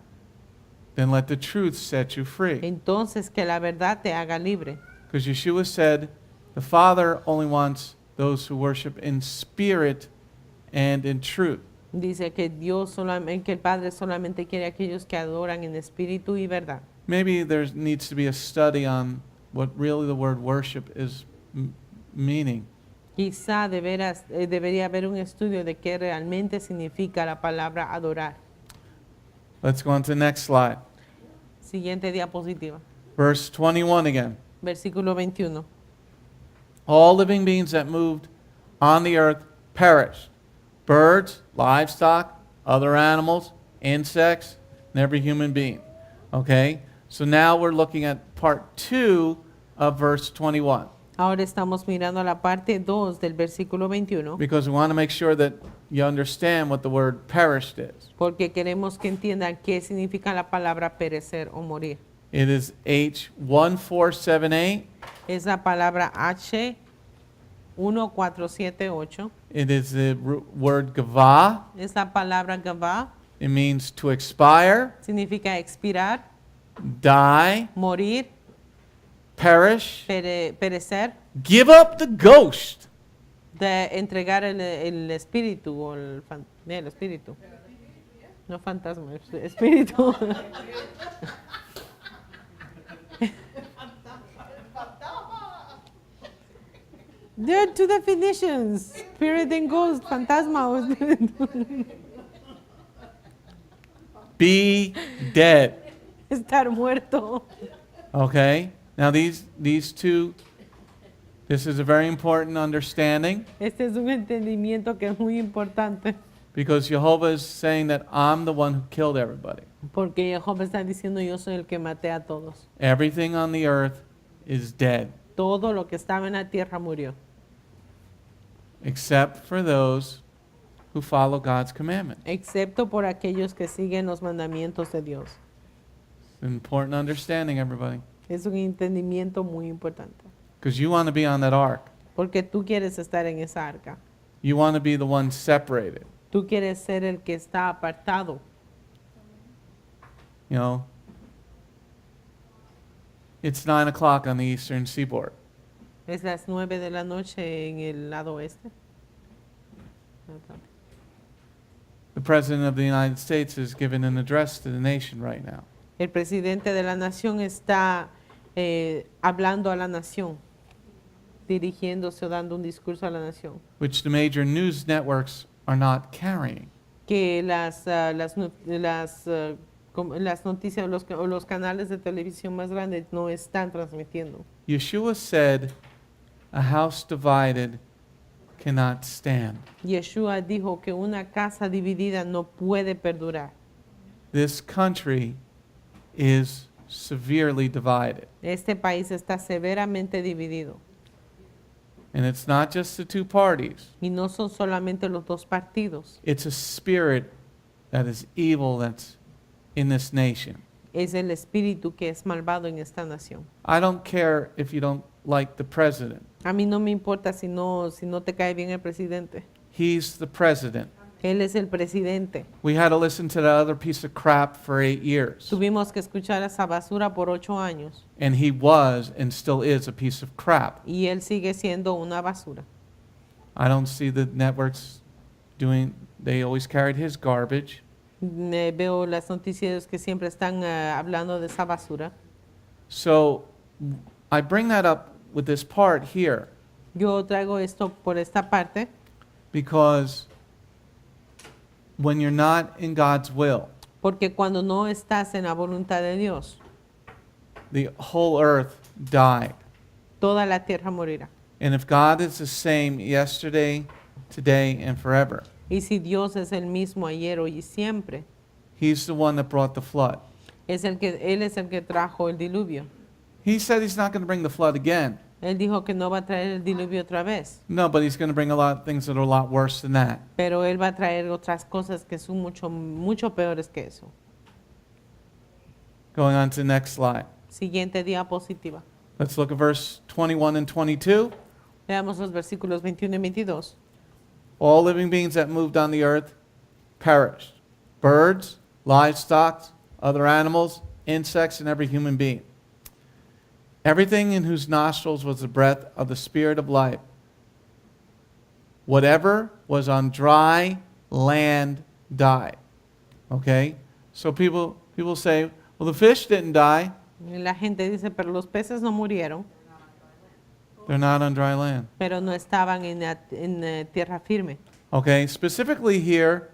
then let the truth set you free. entonces que la verdad te haga libre. Because Yeshua said, the Father only wants those who worship in spirit and in truth. Dice que que el Padre solamente quiere a aquellos que adoran en espíritu y verdad. Maybe there needs to be a study on what really the word worship is meaning. Quizá de veras debería haber un estudio de qué realmente significa la palabra adorar. Let's go on to the next slide. Siguiente diapositiva. Verse 21 again. Versículo 21. All living beings that moved on the earth perished. Birds, livestock, other animals, insects, and every human being. Okay? So now we're looking at part 2 of verse 21. Ahora estamos mirando la parte 2 del versículo 21 Because we want to make sure that you understand what the word perished is. porque queremos que entiendan qué significa la palabra perecer o morir. It is H1478. Es la palabra H1478. It is the word gavah. Es la palabra gavá. It means to expire, Significa expirar, die, morir, perish, perecer, give up the ghost. de entregar el espíritu o el espíritu. No fantasma, espíritu. There are two definitions, spirit and ghost, fantasma o espíritu. Be dead. Estar muerto. Okay? Now these two, this is a very important understanding Este es un entendimiento que es muy importante because Jehovah is saying that I'm the one who killed everybody. porque Jehová está diciendo yo soy el que maté a todos. Everything on the earth is dead Todo lo que estaba en la tierra murió, except for those who follow God's commandment. excepto por aquellos que siguen los mandamientos de Dios. It's an important understanding, everybody. Es un entendimiento muy importante Because you want to be on that ark. porque tú quieres estar en esa arca. You want to be the one separated. Tú quieres ser el que está apartado. You know, it's 9 o'clock on the eastern seaboard. Es las 9 de la noche en el lado oeste. The President of the United States is giving an address to the nation right now. El presidente de la nación está hablando a la nación, dirigiéndose o dando un discurso a la nación, Which the major news networks are not carrying. que las noticias o los canales de televisión más grandes no están transmitiendo. Yeshua said, a house divided cannot stand. Yeshua dijo que una casa dividida no puede perdurar. This country is severely divided. Este país está severamente dividido. And it's not just the two parties. Y no son solamente los dos partidos. It's a spirit that is evil that's in this nation. Es el espíritu que es malvado en esta nación. I don't care if you don't like the president. A mí no me importa si no te cae bien el presidente. He's the president. Él es el presidente. We had to listen to that other piece of crap for 8 years. Tuvimos que escuchar esa basura por 8 años. And he was and still is a piece of crap. Y él sigue siendo una basura. I don't see the networks doing, they always carried his garbage. Veo las noticias que siempre están hablando de esa basura. So I bring that up with this part here Yo traigo esto por esta parte because when you're not in God's will, porque cuando no estás en la voluntad de Dios, the whole earth died. toda la tierra morirá. And if God is the same yesterday, today, and forever, Y si Dios es el mismo ayer, hoy y siempre, He's the one that brought the flood. Él es el que trajo el diluvio. He said He's not going to bring the flood again. Él dijo que no va a traer el diluvio otra vez, No, but He's going to bring a lot of things that are a lot worse than that. pero Él va a traer otras cosas que son mucho peores que eso. Going on to the next slide. Siguiente diapositiva. Let's look at verse 21 and 22. Veamos los versículos 21 y 22. All living beings that moved on the earth perished. Birds, livestock, other animals, insects, and every human being. Everything in whose nostrils was the breath of the Spirit of life. Whatever was on dry land died. Okay? So people say, well, the fish didn't die. Y la gente dice, pero los peces no murieron, They're not on dry land. pero no estaban tierra firme. Okay? Specifically here,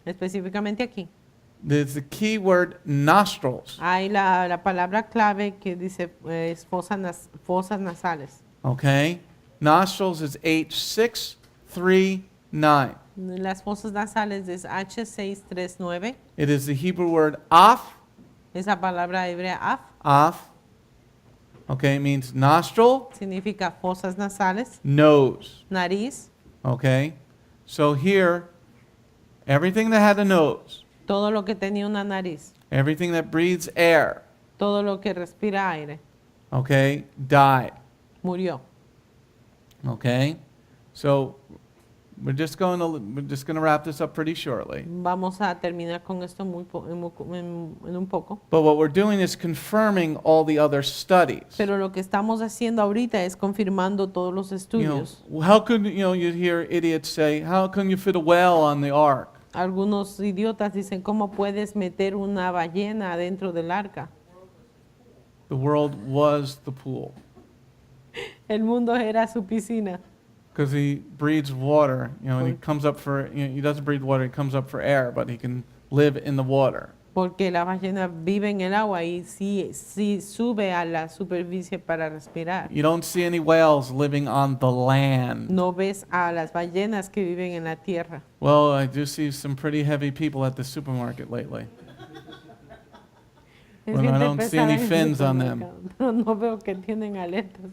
Específicamente aquí. there's the key word nostrils. Hay la palabra clave que dice fosas nasales. Okay? Nostrils is H639. Las fosas nasales es H639. It is the Hebrew word af. Esa palabra hebrea af Af. Okay, it means nostril, significa fosas nasales, nose. nariz. Okay? So here, everything that had a nose, Todo lo que tenía una nariz, everything that breathes air, todo lo que respira aire, okay, died. murió. Okay? So we're just going to wrap this up pretty shortly. Vamos a terminar con esto en un poco. But what we're doing is confirming all the other studies. Pero lo que estamos haciendo ahorita es confirmando todos los estudios. How could you hear idiots say, how can you fit a whale on the ark? Algunos idiotas dicen, ¿cómo puedes meter una ballena dentro del arca? The world was the pool. El mundo era su piscina. Because he breathes water, and he comes up for, he doesn't breathe water, he comes up for air, but he can live in the water. Porque la ballena vive en el agua y sí sube a la superficie para respirar. You don't see any whales living on the land. No ves a las ballenas que viven en la tierra. Well, I do see some pretty heavy people at the supermarket lately. Es Well, I gente don't see pesada any en el fins on them. supermercado, pero no veo que tienen aletas.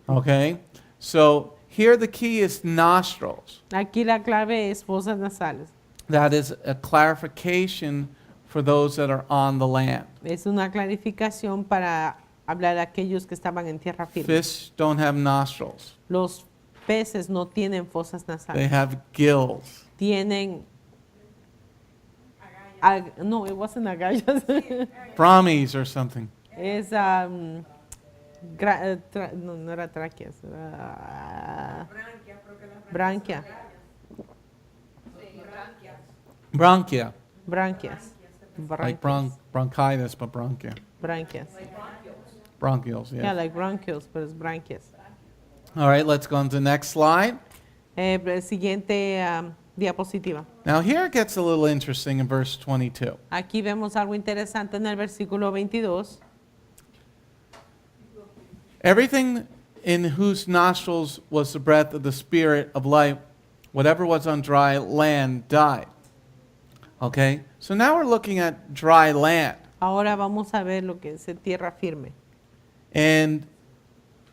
Okay? So here the key is nostrils. Aquí la clave es fosas nasales. That is a clarification for those that are on the land. Es una clarificación para hablar a aquellos que estaban en tierra firme. Fish don't have nostrils. Los peces no tienen fosas They nasales. have gills. Tienen... no, it wasn't agallas. Brahmies or something. Es... no era tráqueas. Era, branquia. Bronchia. Branquias. Like bronchitis, but bronchia. Branquias. Bronchioles, Yeah, yeah. like bronchioles, pero es branquias. All right, let's go on to the next slide. Siguiente diapositiva. Now here it gets a little interesting in verse 22. Aquí vemos algo interesante en el versículo 22. Everything in whose nostrils was the breath of the Spirit of life, whatever was on dry land died. Okay? So now we're looking at dry land. Ahora vamos a ver lo que es tierra firme. And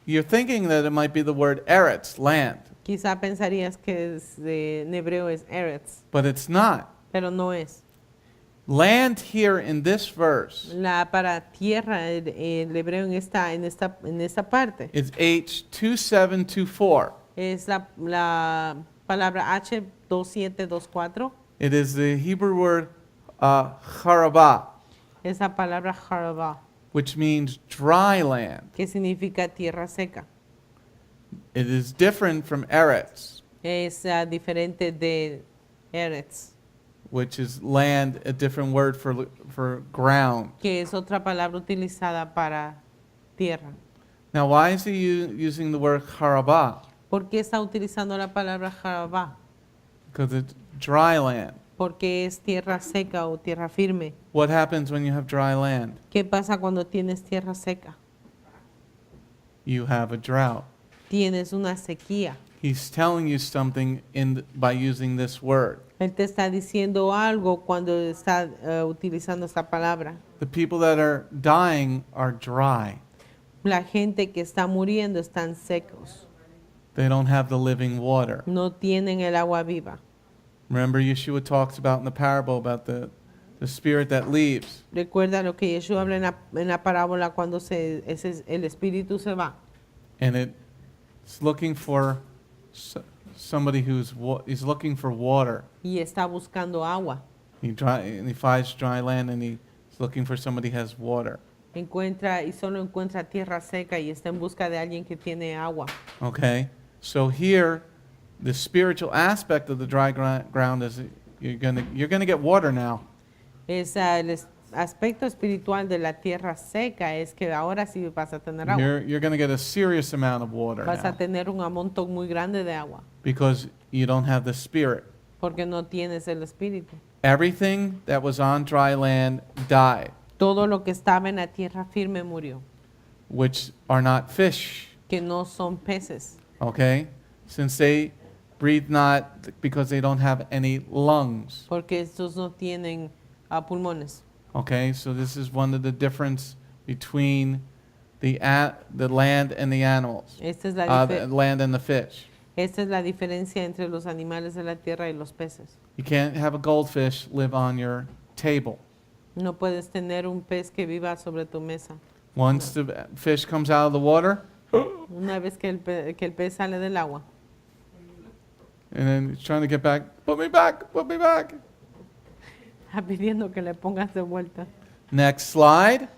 you're thinking that it might be the word eretz, land, Quizá pensarías que en hebreo es eretz, but it's not. pero no es. Land here in this verse Para tierra, el hebreo en esta parte, is H2724. es la palabra H2724, It is the Hebrew word charabah, es la palabra harabah, which means dry land. que significa tierra seca. It is different from eretz, Es diferente de eretz, which is land, a different word for ground. que es otra palabra utilizada para tierra. Now, why is he using the word charabah? ¿Por qué está utilizando la palabra harabah? Because it's dry land. Porque es tierra seca o tierra firme. What happens when you have dry land? ¿Qué pasa cuando tienes tierra seca? You have a drought. Tienes una sequía. He's telling you something by using this word. Él te está diciendo algo cuando está utilizando esta palabra. The people that are dying are dry. La gente que está muriendo están secos. They don't have the living water. No tienen el agua viva. Remember, Yeshua talks about in the parable about the spirit that leaves. Recuerda lo que Jesús habla en la parábola cuando el espíritu se va. And it's looking for somebody he's looking for water. Y está buscando agua. And he finds dry land and he's looking for somebody who has water. Solo encuentra tierra seca y está en busca de alguien que tiene agua. Okay? So here, the spiritual aspect of the dry ground you're gonna get water now. Aspecto espiritual de la tierra seca es que ahora sí vas a tener agua. You're gonna get a serious amount of water Vas a now tener un montón muy grande de agua because you don't have the Spirit. porque no tienes el espíritu. Everything that was on dry land died, Todo lo que estaba en la tierra firme murió, which are not fish. que no son peces, Okay, since they breathe not because they don't have any lungs. porque estos no tienen pulmones. Okay, so this is one of the difference between the land and the animals, Esta es la, the land and the fish. esta es la diferencia entre los animales de la tierra y los peces. You can't have a goldfish live on your table. No puedes tener un pez que viva sobre tu mesa. Once the fish comes out of the water, Una vez que el pez sale del agua, and then it's trying to get back, put me back, put me back. está pidiendo que le pongas de vuelta. Next slide,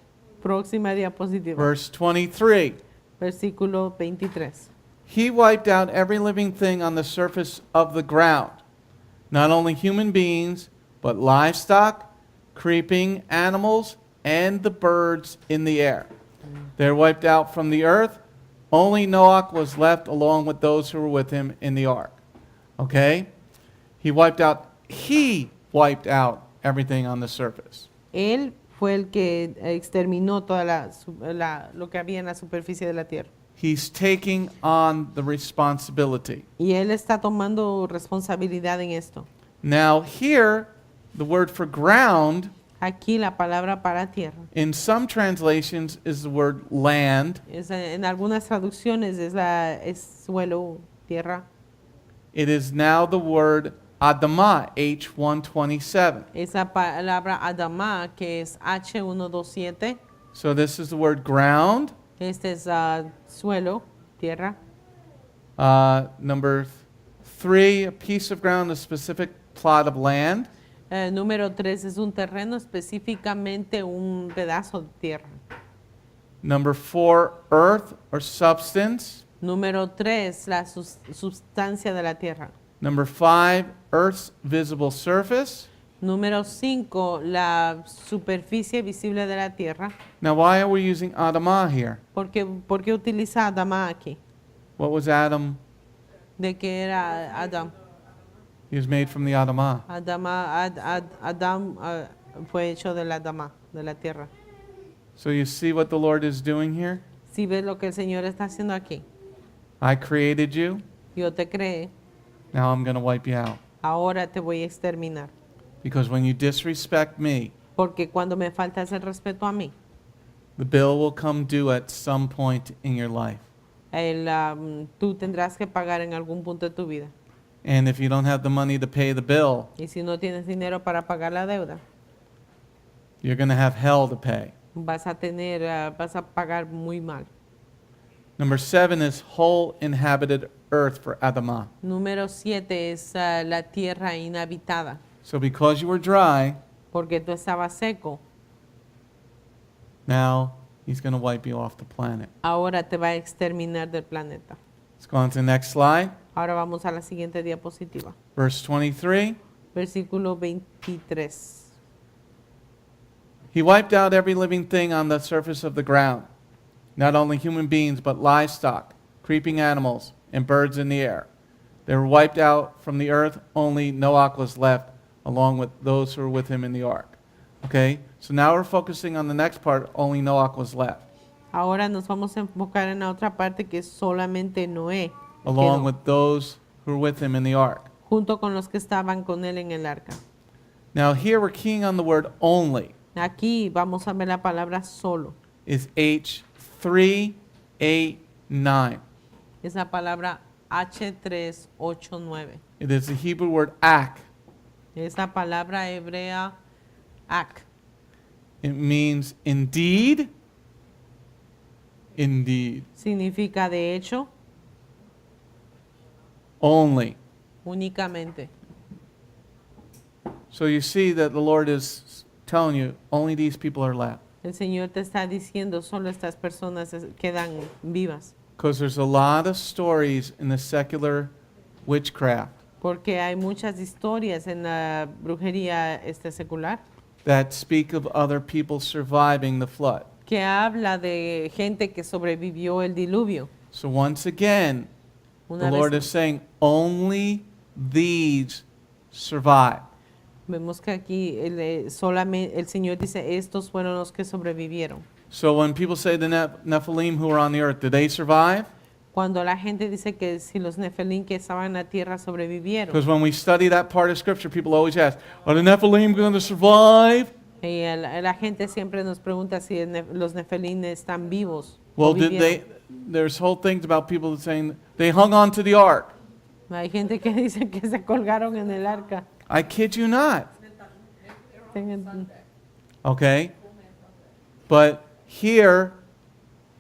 Próxima diapositiva. verse 23. Versículo 23. He wiped out every living thing on the surface of the ground, not only human beings, but livestock, creeping animals, and the birds in the air. They're wiped out from the earth. Only Noah was left along with those who were with him in the ark. Okay? He wiped out everything on the surface. Él fue el que exterminó toda lo que había en la superficie de la tierra. He's taking on the responsibility. Y él está tomando responsabilidad en esto. Now, here, the word for ground Aquí la palabra para tierra. in some translations is the word land. En algunas traducciones es suelo, tierra. It is now the word Adamah, H127. Esa palabra Adamá, que es H127. So this is the word ground. Este es suelo, tierra. Number 3, a piece of ground, a specific plot of land. Número 3 es un terreno, específicamente un pedazo de tierra. Number 4, earth or substance. Número 3, la sustancia de la tierra. Number 5, earth's visible surface. Número 5, la superficie visible de la tierra. Now, why are we using Adamah here? ¿Por qué utiliza Adamá aquí? What was Adam? ¿De qué era Adam? He was made from the Adamah. Adam fue hecho de la Adamá, de la tierra. So you see what the Lord is doing here? Si ves lo que el Señor está haciendo aquí, I created you. yo te creé, Now I'm going to wipe you out. ahora te voy a exterminar. Because when you disrespect me, Porque cuando me faltas el respeto a mí, the bill will come due at some point in your life. Tú tendrás que pagar en algún punto de tu vida. And if you don't have the money to pay the bill, Y si no tienes dinero para pagar la deuda, you're going to have hell to pay. vas a pagar muy mal. Number 7 is whole inhabited earth for Adamah. Número 7 es la tierra inhabitada. So because you were dry, Porque tú estabas seco, now he's going to wipe you off the planet. ahora te va a exterminar del planeta. Let's go on to the next slide. Ahora vamos a la siguiente diapositiva. Verse 23. Versículo 23. He wiped out every living thing on the surface of the ground, not only human beings, but livestock, creeping animals, and birds in the air. They were wiped out from the earth. Only Noah was left, along with those who were with him in the ark. Okay? So now we're focusing on the next part. Only Noah was left, Ahora nos vamos a enfocar en la otra parte que es solamente Noé, along quedó, with those who were with him in the ark. junto con los que estaban con él en el arca. Now here we're keying on the word only. Aquí vamos a ver la palabra solo. Is H389. Es la palabra H389. It is the Hebrew word ak. Es la palabra hebrea ak. It means indeed. Indeed. Significa de hecho, Only. únicamente. So you see that the Lord is telling you only these people are left. El Señor te está diciendo, solo estas personas quedan vivas. Because there's a lot of stories in the secular witchcraft Porque hay muchas historias en la brujería secular that speak of other people surviving the flood. que habla de gente que sobrevivió el diluvio. So once again, the Una Lord vez is saying, only these survive. vemos que aquí solamente el Señor dice, estos fueron los que sobrevivieron. So when people say the Nephilim who were on the earth, did they survive? Cuando la gente dice que si los nefelín que estaban en la tierra sobrevivieron. Because when we study that part of Scripture, people always ask, are the Nephilim going to survive? Y la gente siempre nos pregunta si los nefelín están vivos. Well, o vivieron. there's whole things about people saying they hung on to the ark. Hay gente que dice que se colgaron en el arca. I kid you not. Okay? But here,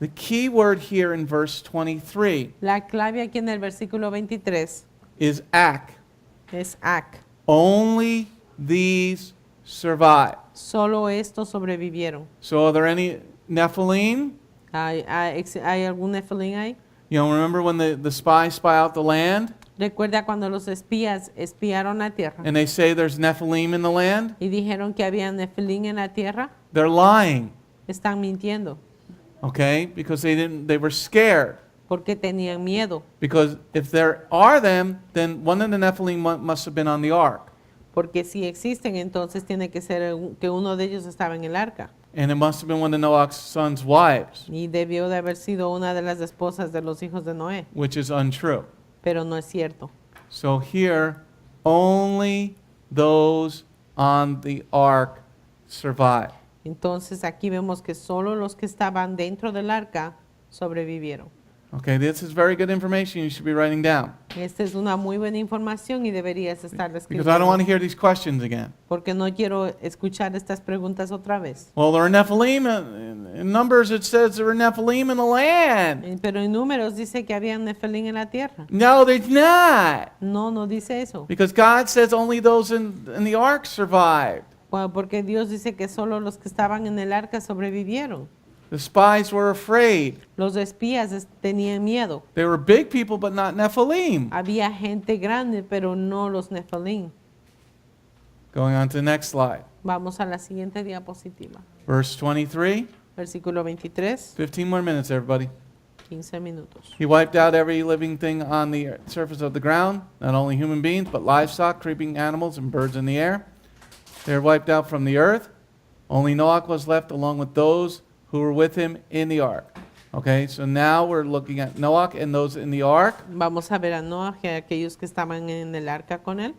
the key word here in verse 23 La clave aquí en el versículo 23 is ak. es ac. Only these survive. Solo estos sobrevivieron. So are there any Nephilim? ¿Hay algún nefelín ahí? You know, remember when the spies spy out the land Recuerda cuando los espías espiaron la tierra and they say there's Nephilim in the land? y dijeron que había nefelín en la tierra. They're lying, Están mintiendo okay? Because they were scared. porque tenían miedo. Because if there are them, then one of the Nephilim must have been on the ark. Porque si existen, entonces tiene que ser que uno de ellos estaba en el arca. And it must have been one of Noah's son's wives, Y debió de haber sido una de las esposas de los hijos de Noé. which is untrue. Pero no es cierto. So here, only those on the ark survive. Entonces aquí vemos que solo los que estaban dentro del arca sobrevivieron. Okay, this is very good information you should be writing down. Esta es una muy buena información y deberías estar Because I don't want escribiendo. to hear these questions again. Porque no quiero escuchar estas preguntas otra vez. Well, there are Nephilim. In Numbers it says there are Nephilim in the land. Pero en Números dice que había nefelín en la tierra. No, there's not. No, no dice eso. Because God says only those in the ark survived. Porque Dios dice que solo los que estaban en el arca sobrevivieron. The spies were afraid. Los espías tenían miedo. They were big people, but not Nephilim. Había gente grande, pero no los nefelín. Going on to the next slide. Vamos a la siguiente diapositiva. Verse 23. Versículo 23, 15 more minutes, everybody. 15 minutos. He wiped out every living thing on the surface of the ground, not only human beings, but livestock, creeping animals, and birds in the air. They were wiped out from the earth. Only Noah was left along with those who were with him in the ark. Okay, so now we're looking at Noah and those in the ark. Vamos a ver a Noah y a aquellos que estaban en el arca con él.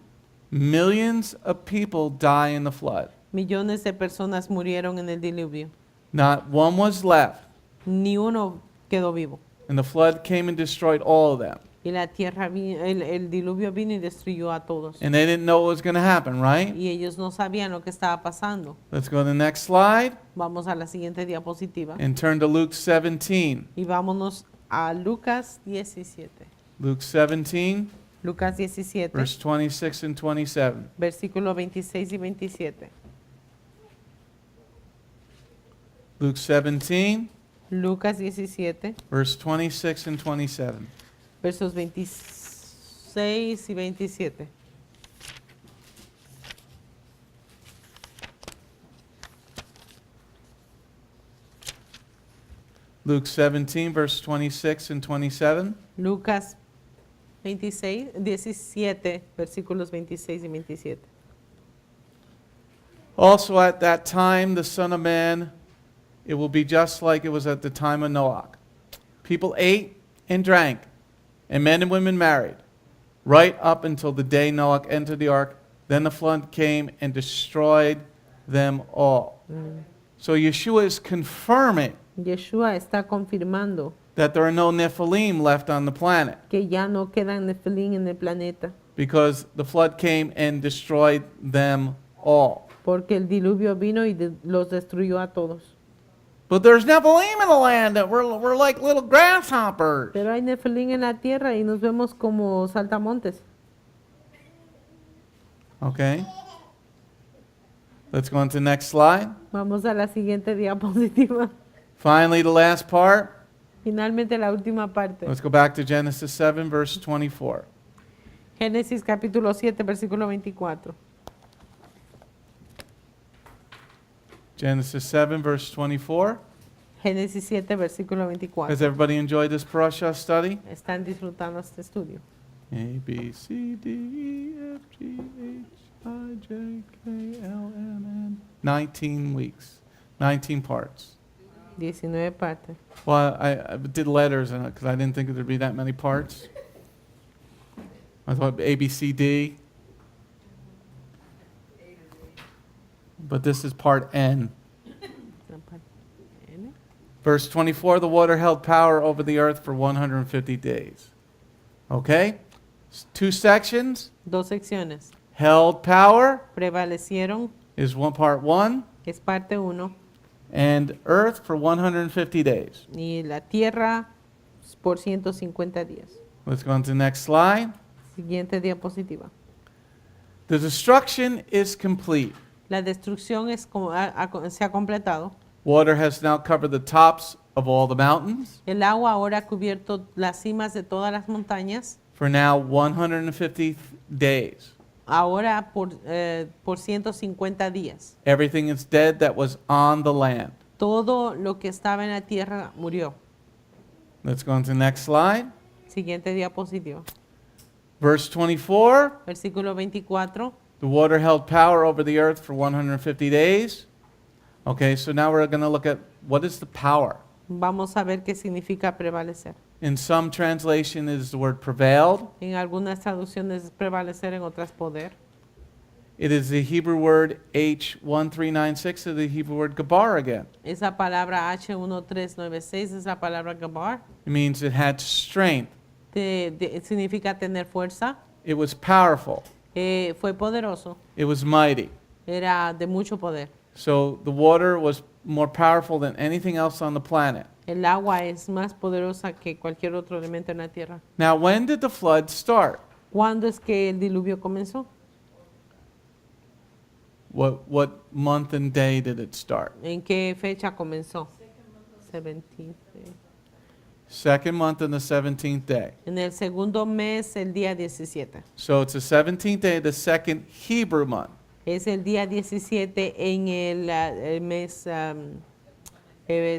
Millions of people die in the flood. Millones de personas murieron en el diluvio. Not one was left. Ni uno quedó vivo. And the flood came and destroyed all of them. Y la tierra el diluvio vino y destruyó a todos. And they didn't know what was going to happen, right? Y ellos no sabían lo que estaba pasando. Let's go to the next slide Vamos a la siguiente diapositiva. and turn to Luke 17. Y vámonos a Lucas 17. Luke 17, Lucas 17, verse 26 and 27. versículo 26 y 27. Luke 17, Lucas 17, verse 26 and 27. versos 26 y 27. Luke 17, verse 26 and 27. Lucas 17, versículos 26 y 27. Also at that time, the Son of Man, it will be just like it was at the time of Noah. People ate and drank, and men and women married, right up until the day Noah entered the ark. Then the flood came and destroyed them all. So Yeshua is confirming Yeshua está confirmando that there are no Nephilim left on the planet que ya no quedan nefelín en el planeta, because the flood came and destroyed them all. porque el diluvio vino y los destruyó a todos. But there's Nephilim in the land that we're like little grasshoppers. Pero hay nefelín en la tierra y nos vemos como saltamontes. Okay. Let's go on to the next slide. Vamos a la siguiente diapositiva. Finally, the last part. Finalmente la última parte. Let's go back to Genesis 7, verse 24. Génesis capítulo 7, versículo 24. Genesis 7, verse 24. Génesis 7, versículo 24. Has everybody enjoyed this parasha study? ¿Están disfrutando este estudio? A, B, C, D, E, F, G, H, I, J, K, L, M, N. 19 weeks, 19 parts. 19 partes. Well, I did letters in it because I didn't think there'd be that many parts. I thought A, B, C, D. But this is part N. La parte N. Verse 24, the water held power over the earth for 150 days. Okay? Two sections. Dos secciones. Held power Prevalecieron, is one part 1, es parte 1, and earth for 150 days. y la tierra por 150 días. Let's go on to the next slide. Siguiente diapositiva. The destruction is complete. La destrucción se ha completado. Water has now covered the tops of all the mountains. El agua ahora ha cubierto las cimas de todas las montañas. For now 150 days. Ahora por 150 días. Everything is dead that was on the land. Todo lo que estaba en la tierra murió. Let's go on to the next slide. Siguiente diapositiva. Verse 24, Versículo 24. the water held power over the earth for 150 days. Okay, so now we're going to look at what is the power. Vamos a ver qué significa prevalecer. In some translation it is the word prevailed. En algunas traducciones es prevalecer, en otras poder. It is the Hebrew word H1396, or the Hebrew word gabar again. Esa palabra H1396 es la palabra gabar. It means it had strength. Significa tener fuerza. It was powerful. Fue poderoso. It was mighty. Era de mucho poder. So the water was more powerful than anything else on the planet. El agua es más poderosa que cualquier otro elemento en la tierra. Now, when did the flood start? ¿Cuándo es que el diluvio comenzó? What month and day did it start? ¿En qué fecha comenzó? 17th day. Second month and the 17th day. En el segundo mes, el día 17. So it's the 17th day, the second Hebrew month. Es el día 17 en el mes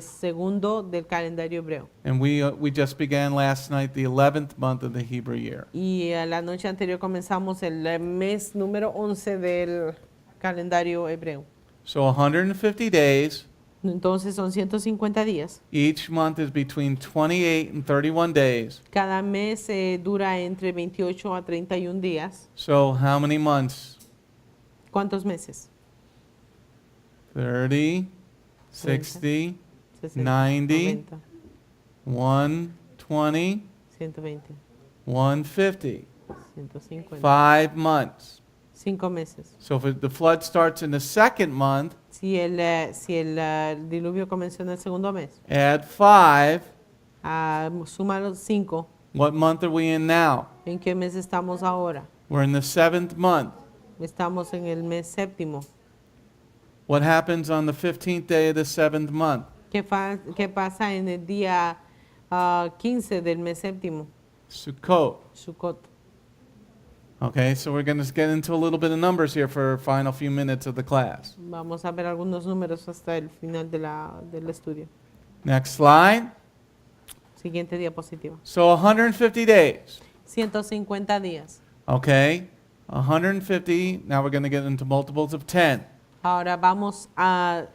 segundo del calendario hebreo. And we just began last night the 11th month of the Hebrew year. Y la noche anterior comenzamos el mes número 11 del calendario hebreo. So 150 days. Entonces son 150 días. Each month is between 28 and 31 days. Cada mes dura entre 28 a 31 días. So how many months? ¿Cuántos meses? 30, 60, 60, 90, 90, 120, 120, 150. 150. 5 months. 5 meses. So if the flood starts in the second month, Si el diluvio comenzó en el segundo mes, add 5. suma los 5. What month are we in now? ¿En qué mes estamos ahora? We're in the 7th month. Estamos en el mes séptimo. What happens on the 15th day of the 7th month? ¿Qué pasa en el día 15 del mes séptimo? Sukkot. Sukkot. Okay, so we're going to get into a little bit of numbers here for our final few minutes of the class. Vamos a ver algunos números hasta el final del estudio. Next slide. Siguiente diapositiva. So 150 days. 150 días. Okay, 150. Now we're going to get into multiples of 10. Ahora vamos a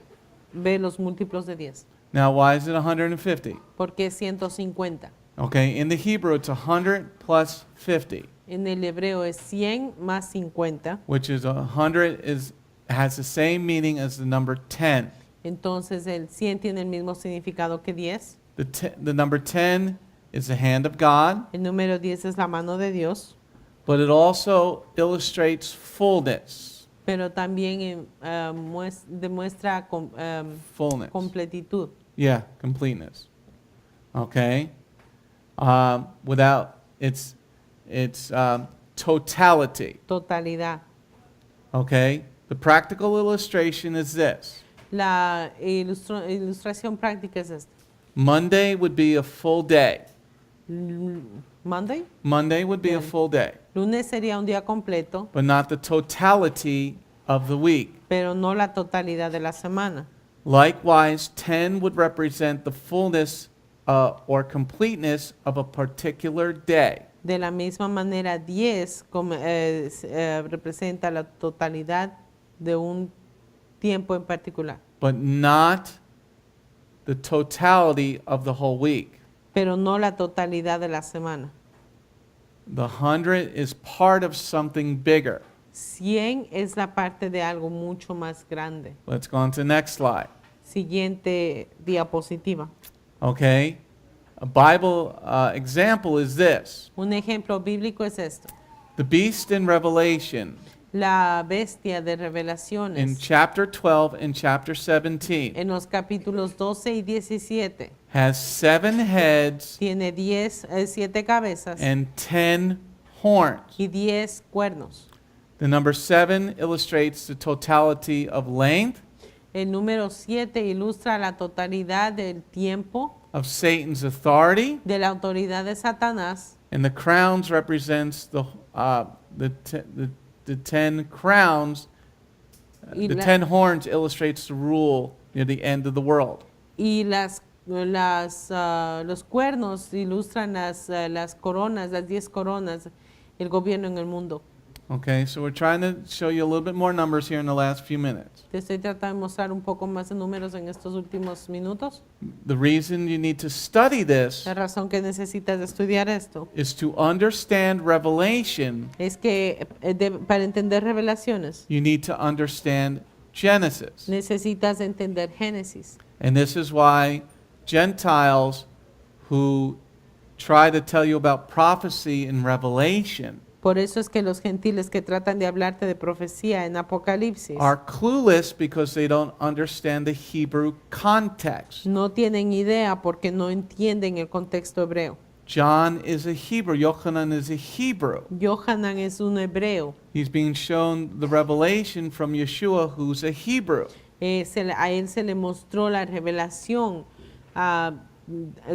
ver los múltiplos de 10. Now, why is it 150? ¿Por qué 150? Okay, in the Hebrew, it's 100 plus 50, En el hebreo es 100 más 50. which is 100 has the same meaning as the number 10. Entonces el 100 tiene el mismo significado que 10. The number 10 is the hand of God, El número 10 es la mano de Dios, but it also illustrates fullness. pero también demuestra Fullness. completitud. Yeah, completeness. Okay. Without its totality. Totalidad. Okay. The practical illustration is this. La ilustración práctica es esta. Monday would be a full day. Monday. Monday would be a Bien. full day, Lunes sería un día completo, but not the totality of the week. pero no la totalidad de la semana. Likewise, 10 would represent the fullness or completeness of a particular day. De la misma manera, 10 representa la totalidad de un tiempo en particular, But not the totality of the whole week. pero no la totalidad de la semana. The 100 is part of something bigger. 100 es la parte de algo mucho más grande. Let's go on to the next slide. Siguiente diapositiva. Okay? A Bible example is this. Un ejemplo bíblico es esto. The beast in Revelation La bestia de in Revelaciones chapter 12 and chapter 17 en los capítulos 12 y 17 has 7 heads tiene 7 cabezas and 10 horns. y 10 cuernos. The number 7 illustrates the totality of length El número 7 ilustra la totalidad del tiempo, of Satan's authority, de la autoridad de Satanás, and the crowns represents the 10 crowns. Y The la- 10 horns illustrates the rule near the end of the world. y los cuernos ilustran las coronas, las 10 coronas, el gobierno en el mundo. Okay, so we're trying to show you a little bit more numbers here in the last few minutes. Te estoy tratando de mostrar un poco más de números en estos últimos minutos. The reason you need to study this La razón que necesitas de estudiar esto is to understand Revelation, es que para entender revelaciones you need to understand Genesis. necesitas entender Génesis. And this is why Gentiles who try to tell you about prophecy in Revelation Por eso es que los gentiles que tratan de hablarte de profecía en Apocalipsis are clueless because they don't understand the Hebrew context. no tienen idea porque no entienden el contexto hebreo. John is a Hebrew. Yochanan is a Hebrew. Yohanan es un hebreo. He's being shown the revelation from Yeshua, who's a Hebrew. A él se le mostró la revelación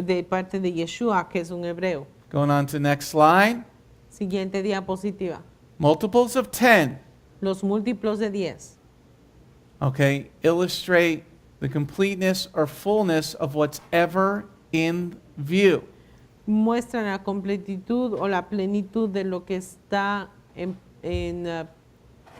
de parte de Yeshua, que es un hebreo. Going on to the next slide. Siguiente diapositiva. Multiples of 10, Los múltiplos de 10 okay, illustrate the completeness or fullness of what's ever in view. muestran la completitud o la plenitud de lo que está en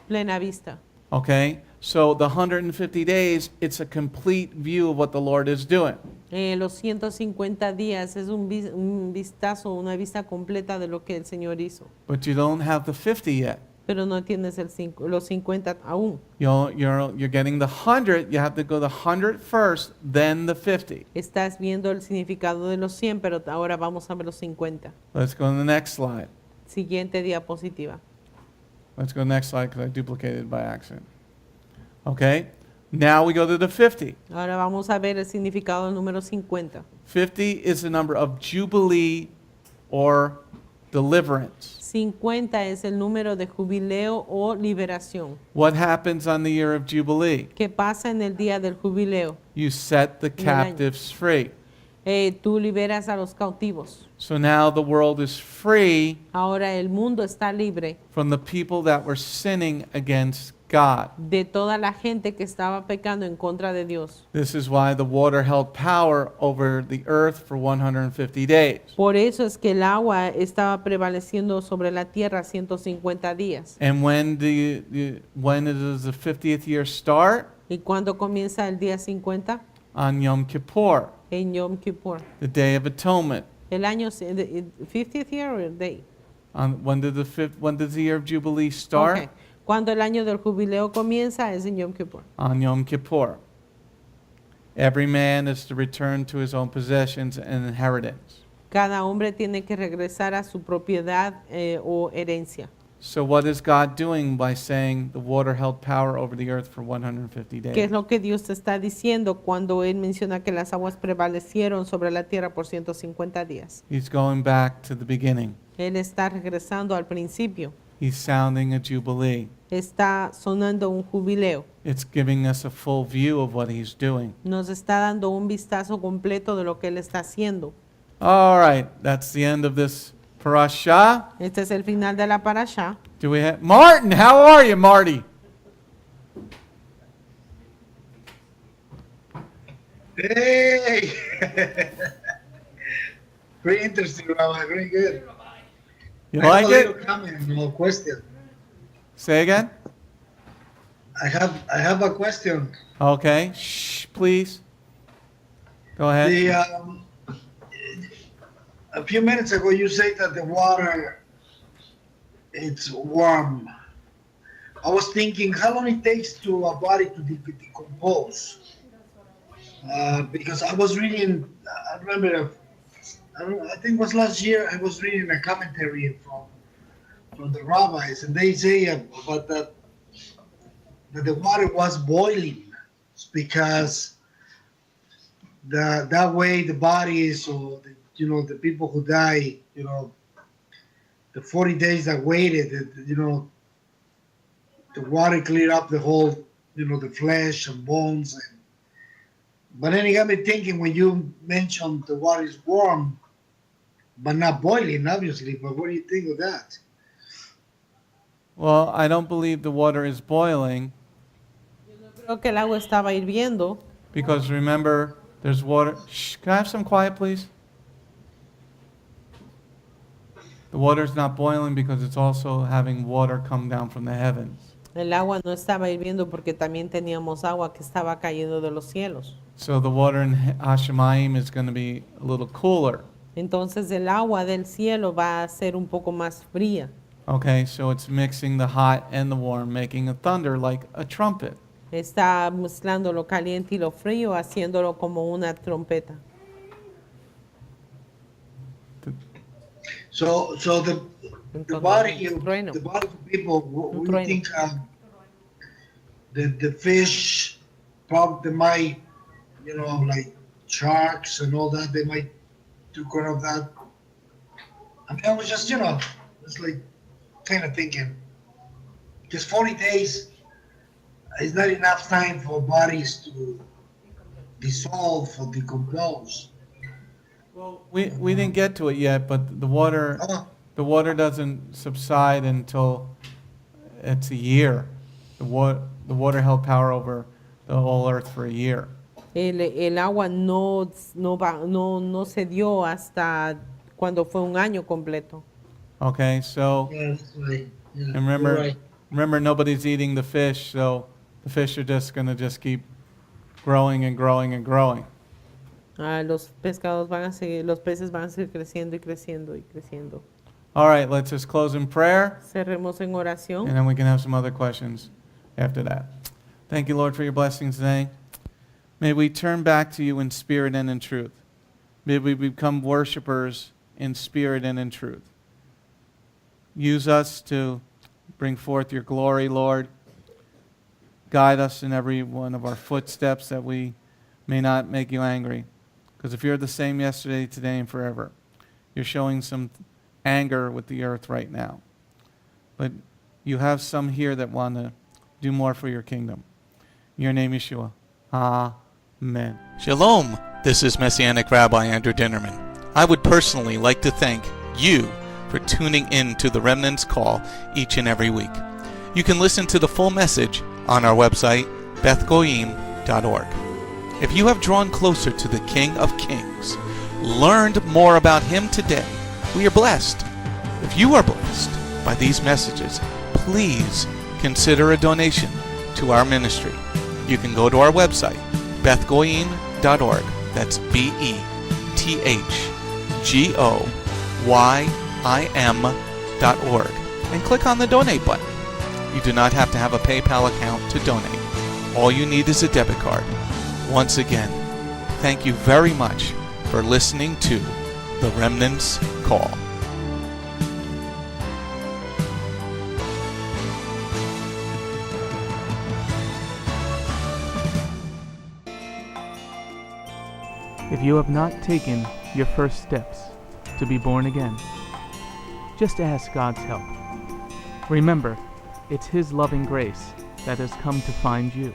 plena vista. Okay, so the 150 days, it's a complete view of what the Lord is doing. Los 150 días es un vistazo, una vista completa de lo que el Señor hizo. But you don't have the 50 yet. Pero no tienes los 50 aún. You're getting the 100, you have to go the 100 first, then the 50. Estás viendo el significado de los 100, pero ahora vamos a ver los 50. Let's go to the next slide. Siguiente diapositiva. Let's go next slide because I duplicated it by accident. Okay, now we go to the 50. Ahora vamos a ver el significado del número 50. 50 is the number of jubilee or deliverance. 50 es el número de jubileo o liberación. What happens on the year of Jubilee? ¿Qué pasa en el día del jubileo? You set the En el año. captives free. Tú liberas a los cautivos. So now the world is free Ahora el mundo está libre from the people that were sinning against God. de toda la gente que estaba pecando en contra de Dios. This is why the water held power over the earth for 150 days. Por eso es que el agua estaba prevaleciendo sobre la tierra 150 días. And when does the 50th year start? ¿Y cuándo comienza el día 50? On Yom Kippur, En Yom Kippur. the Day of Atonement. El año 50th year or day? When does the year of Jubilee start? Okay. Cuando el año del jubileo comienza es en Yom Kippur. On Yom Kippur. Every man is to return to his own possessions and inheritance. Cada hombre tiene que regresar a su propiedad o herencia. So what is God doing by saying the water held power over the earth for 150 ¿Qué es days? lo que Dios te está diciendo cuando Él menciona que las aguas prevalecieron sobre la tierra por 150 días? He's going back to the beginning. Él está regresando al principio. He's sounding a jubilee. Está sonando un jubileo. It's giving us a full view of what he's doing. Nos está dando un vistazo completo de lo que Él está haciendo. All right, that's the end of this parasha. Este es el final de la parasha. Do we have Martin? How are you, Marty? Hey! Very interesting, Rabbi. Very good. You I like have a little it? comment, no question. Say again. I have a question. Okay. Shh, please. Go ahead. A few minutes ago, you said that the water it's warm. I was thinking how long it takes to a body to decompose. Because I was reading, I remember, I think it was last year, I was reading a commentary from the rabbis, and they say about that the water was boiling because that way the bodies or the people who die, the 40 days that waited, the water cleared up the whole, the flesh and bones. But then it got me thinking when you mentioned the water is warm, but not boiling, obviously. But what do you think of that? Well, I don't believe the water is boiling Creo que el agua estaba hirviendo. because remember, there's water. Shh, can I have some quiet, please? The water's not boiling because it's also having water come down from the heavens. El agua no estaba hirviendo porque también teníamos agua que estaba cayendo de los cielos. So the water in Hashemayim is going to be a little cooler. Entonces el agua del cielo va a ser un poco más fría. Okay, so it's mixing the hot and the warm, making a thunder like a trumpet. Está mezclando lo caliente y lo frío, haciéndolo como una trompeta. So the Entonces, body un trueno. the body of people, Un we trueno. think the fish probably might, like sharks and all that, they might do care of that. I mean, I was just, it's like kind of thinking, just 40 days is not enough time for bodies to dissolve or decompose. Well, we didn't get to it yet, but the water doesn't subside until it's a year. The water held power over the whole earth for a year. El agua no se dio hasta cuando fue un año completo. Okay, so Yeah, that's right. Yeah, and remember, you're right. remember nobody's eating the fish, so the fish are just going to just keep growing and growing and growing. Los pescados van a seguir, los peces van a seguir creciendo y creciendo y creciendo. All right, let's just close in prayer, Cerremos en oración. and then we can have some other questions after that. Thank you, Lord, for your blessings today. May we turn back to you in spirit and in truth. May we become worshipers in spirit and in truth. Use us to bring forth your glory, Lord. Guide us in every one of our footsteps that we may not make you angry. Because if you're the same yesterday, today, and forever, you're showing some anger with the earth right now. But you have some here that want to do more for your kingdom. In your name, Yeshua. Amen. Shalom, this is Messianic Rabbi Andrew Dinnerman. I would personally like to thank you for tuning in to the Remnant's Call each and every week. You can listen to the full message on our website, bethgoyim.org. If you have drawn closer to the King of Kings, learned more about Him today, we are blessed. If you are blessed by these messages, please consider a donation to our ministry. You can go to our website, bethgoyim.org. That's BETHGOYIM.org. And click on the donate button. You do not have to have a PayPal account to donate. All you need is a debit card. Once again, thank you very much for listening to The Remnant's Call. If you have not taken your first steps to be born again, just ask God's help. Remember, it's His loving grace that has come to find you.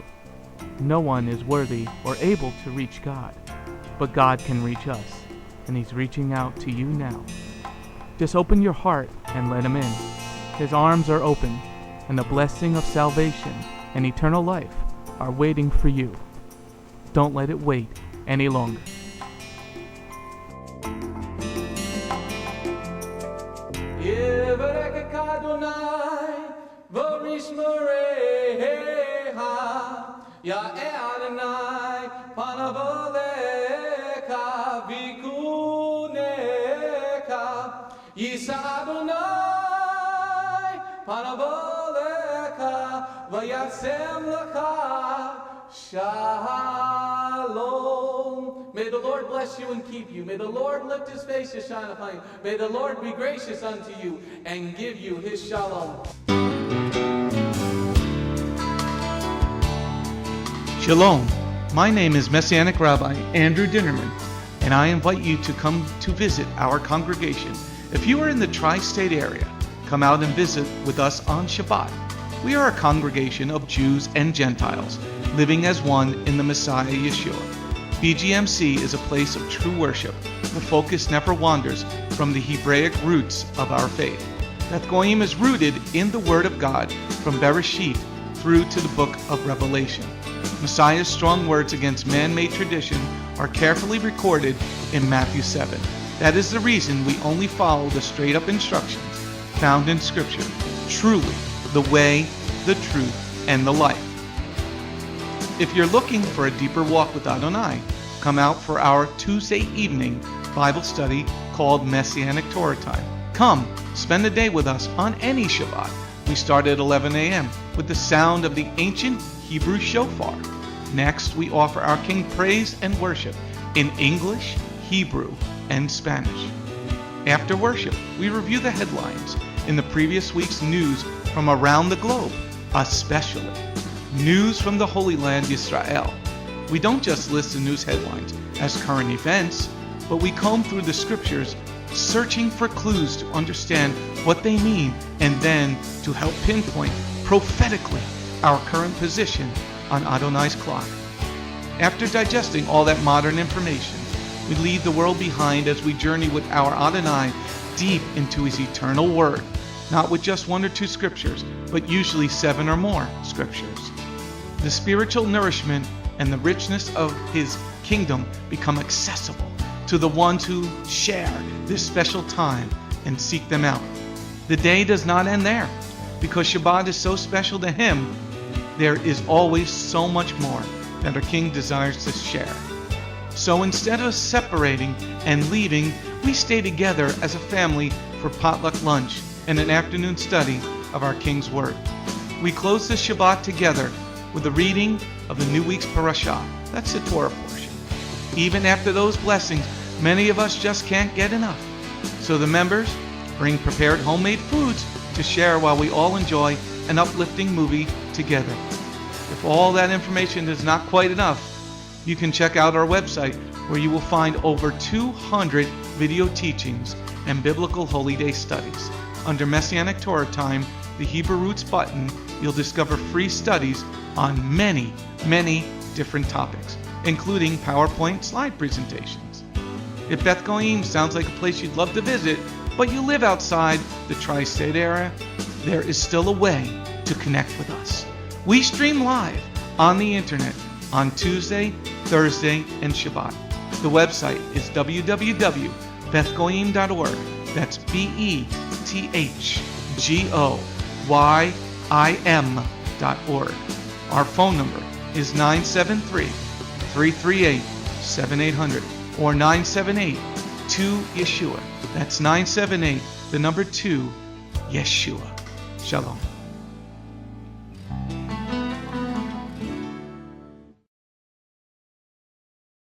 No one is worthy or able to reach God, but God can reach us. and He's reaching out to you now. Just open your heart and let Him in. His arms are open, and the blessing of salvation and eternal life are waiting for you. Don't let it wait any longer. Shalom. May the Lord bless you and keep you. May the Lord lift His face to shine upon you. May the Lord be gracious unto you and give you His shalom. Shalom. My name is Messianic Rabbi Andrew Dinnerman, and I invite you to come to visit our congregation. If you are in the tri-state area, come out and visit with us on Shabbat. We are a congregation of Jews and Gentiles, living as one in the Messiah Yeshua. Bgmc is a place of true worship. The focus never wanders from the Hebraic roots of our faith. Beth Goyim is rooted in the Word of God from Bereshit through to the book of Revelation. Messiah's strong words against man-made tradition are carefully recorded in Matthew 7. That is the reason we only follow the straight-up instructions found in Scripture. Truly, the way, the truth, and the life. If you're looking for a deeper walk with Adonai, come out for our Tuesday evening Bible study called Messianic Torah Time. Come, spend a day with us on any Shabbat. We start at 11 a.m. with the sound of the ancient Hebrew shofar. Next, we offer our King praise and worship in English, Hebrew, and Spanish. After worship, we review the headlines in the previous week's news from around the globe, especially news from the Holy Land, Israel. We don't just list the news headlines as current events, but we comb through the scriptures, searching for clues to understand what they mean, and then to help pinpoint prophetically our current position on Adonai's clock. After digesting all that modern information, we leave the world behind as we journey with our Adonai deep into His eternal Word, not with just 1 or 2 scriptures, but usually 7 or more scriptures. The spiritual nourishment and the richness of His kingdom become accessible to the ones who share this special time and seek them out. The day does not end there. Because Shabbat is so special to Him, there is always so much more that our King desires to share. So instead of separating and leaving, we stay together as a family for potluck lunch and an afternoon study of our King's Word. We close the Shabbat together with the reading of the new week's Parasha. That's the Torah portion. Even after those blessings, many of us just can't get enough. So the members bring prepared homemade foods to share while we all enjoy an uplifting movie together. If all that information is not quite enough, you can check out our website where you will find over 200 video teachings and biblical holy day studies. Under Messianic Torah Time, the Hebrew Roots button, you'll discover free studies on many, many different topics, including PowerPoint slide presentations. If Beth Goyim sounds like a place you'd love to visit, but you live outside the tri-state area, there is still a way to connect with us. We stream live on the internet on Tuesday, Thursday, and Shabbat. The website is www.bethgoyim.org. That's BETHGOYIM.org. Our phone number is 973-338-7800 or 978-2-YESHUA. That's 978, the number 2, Yeshua. Shalom.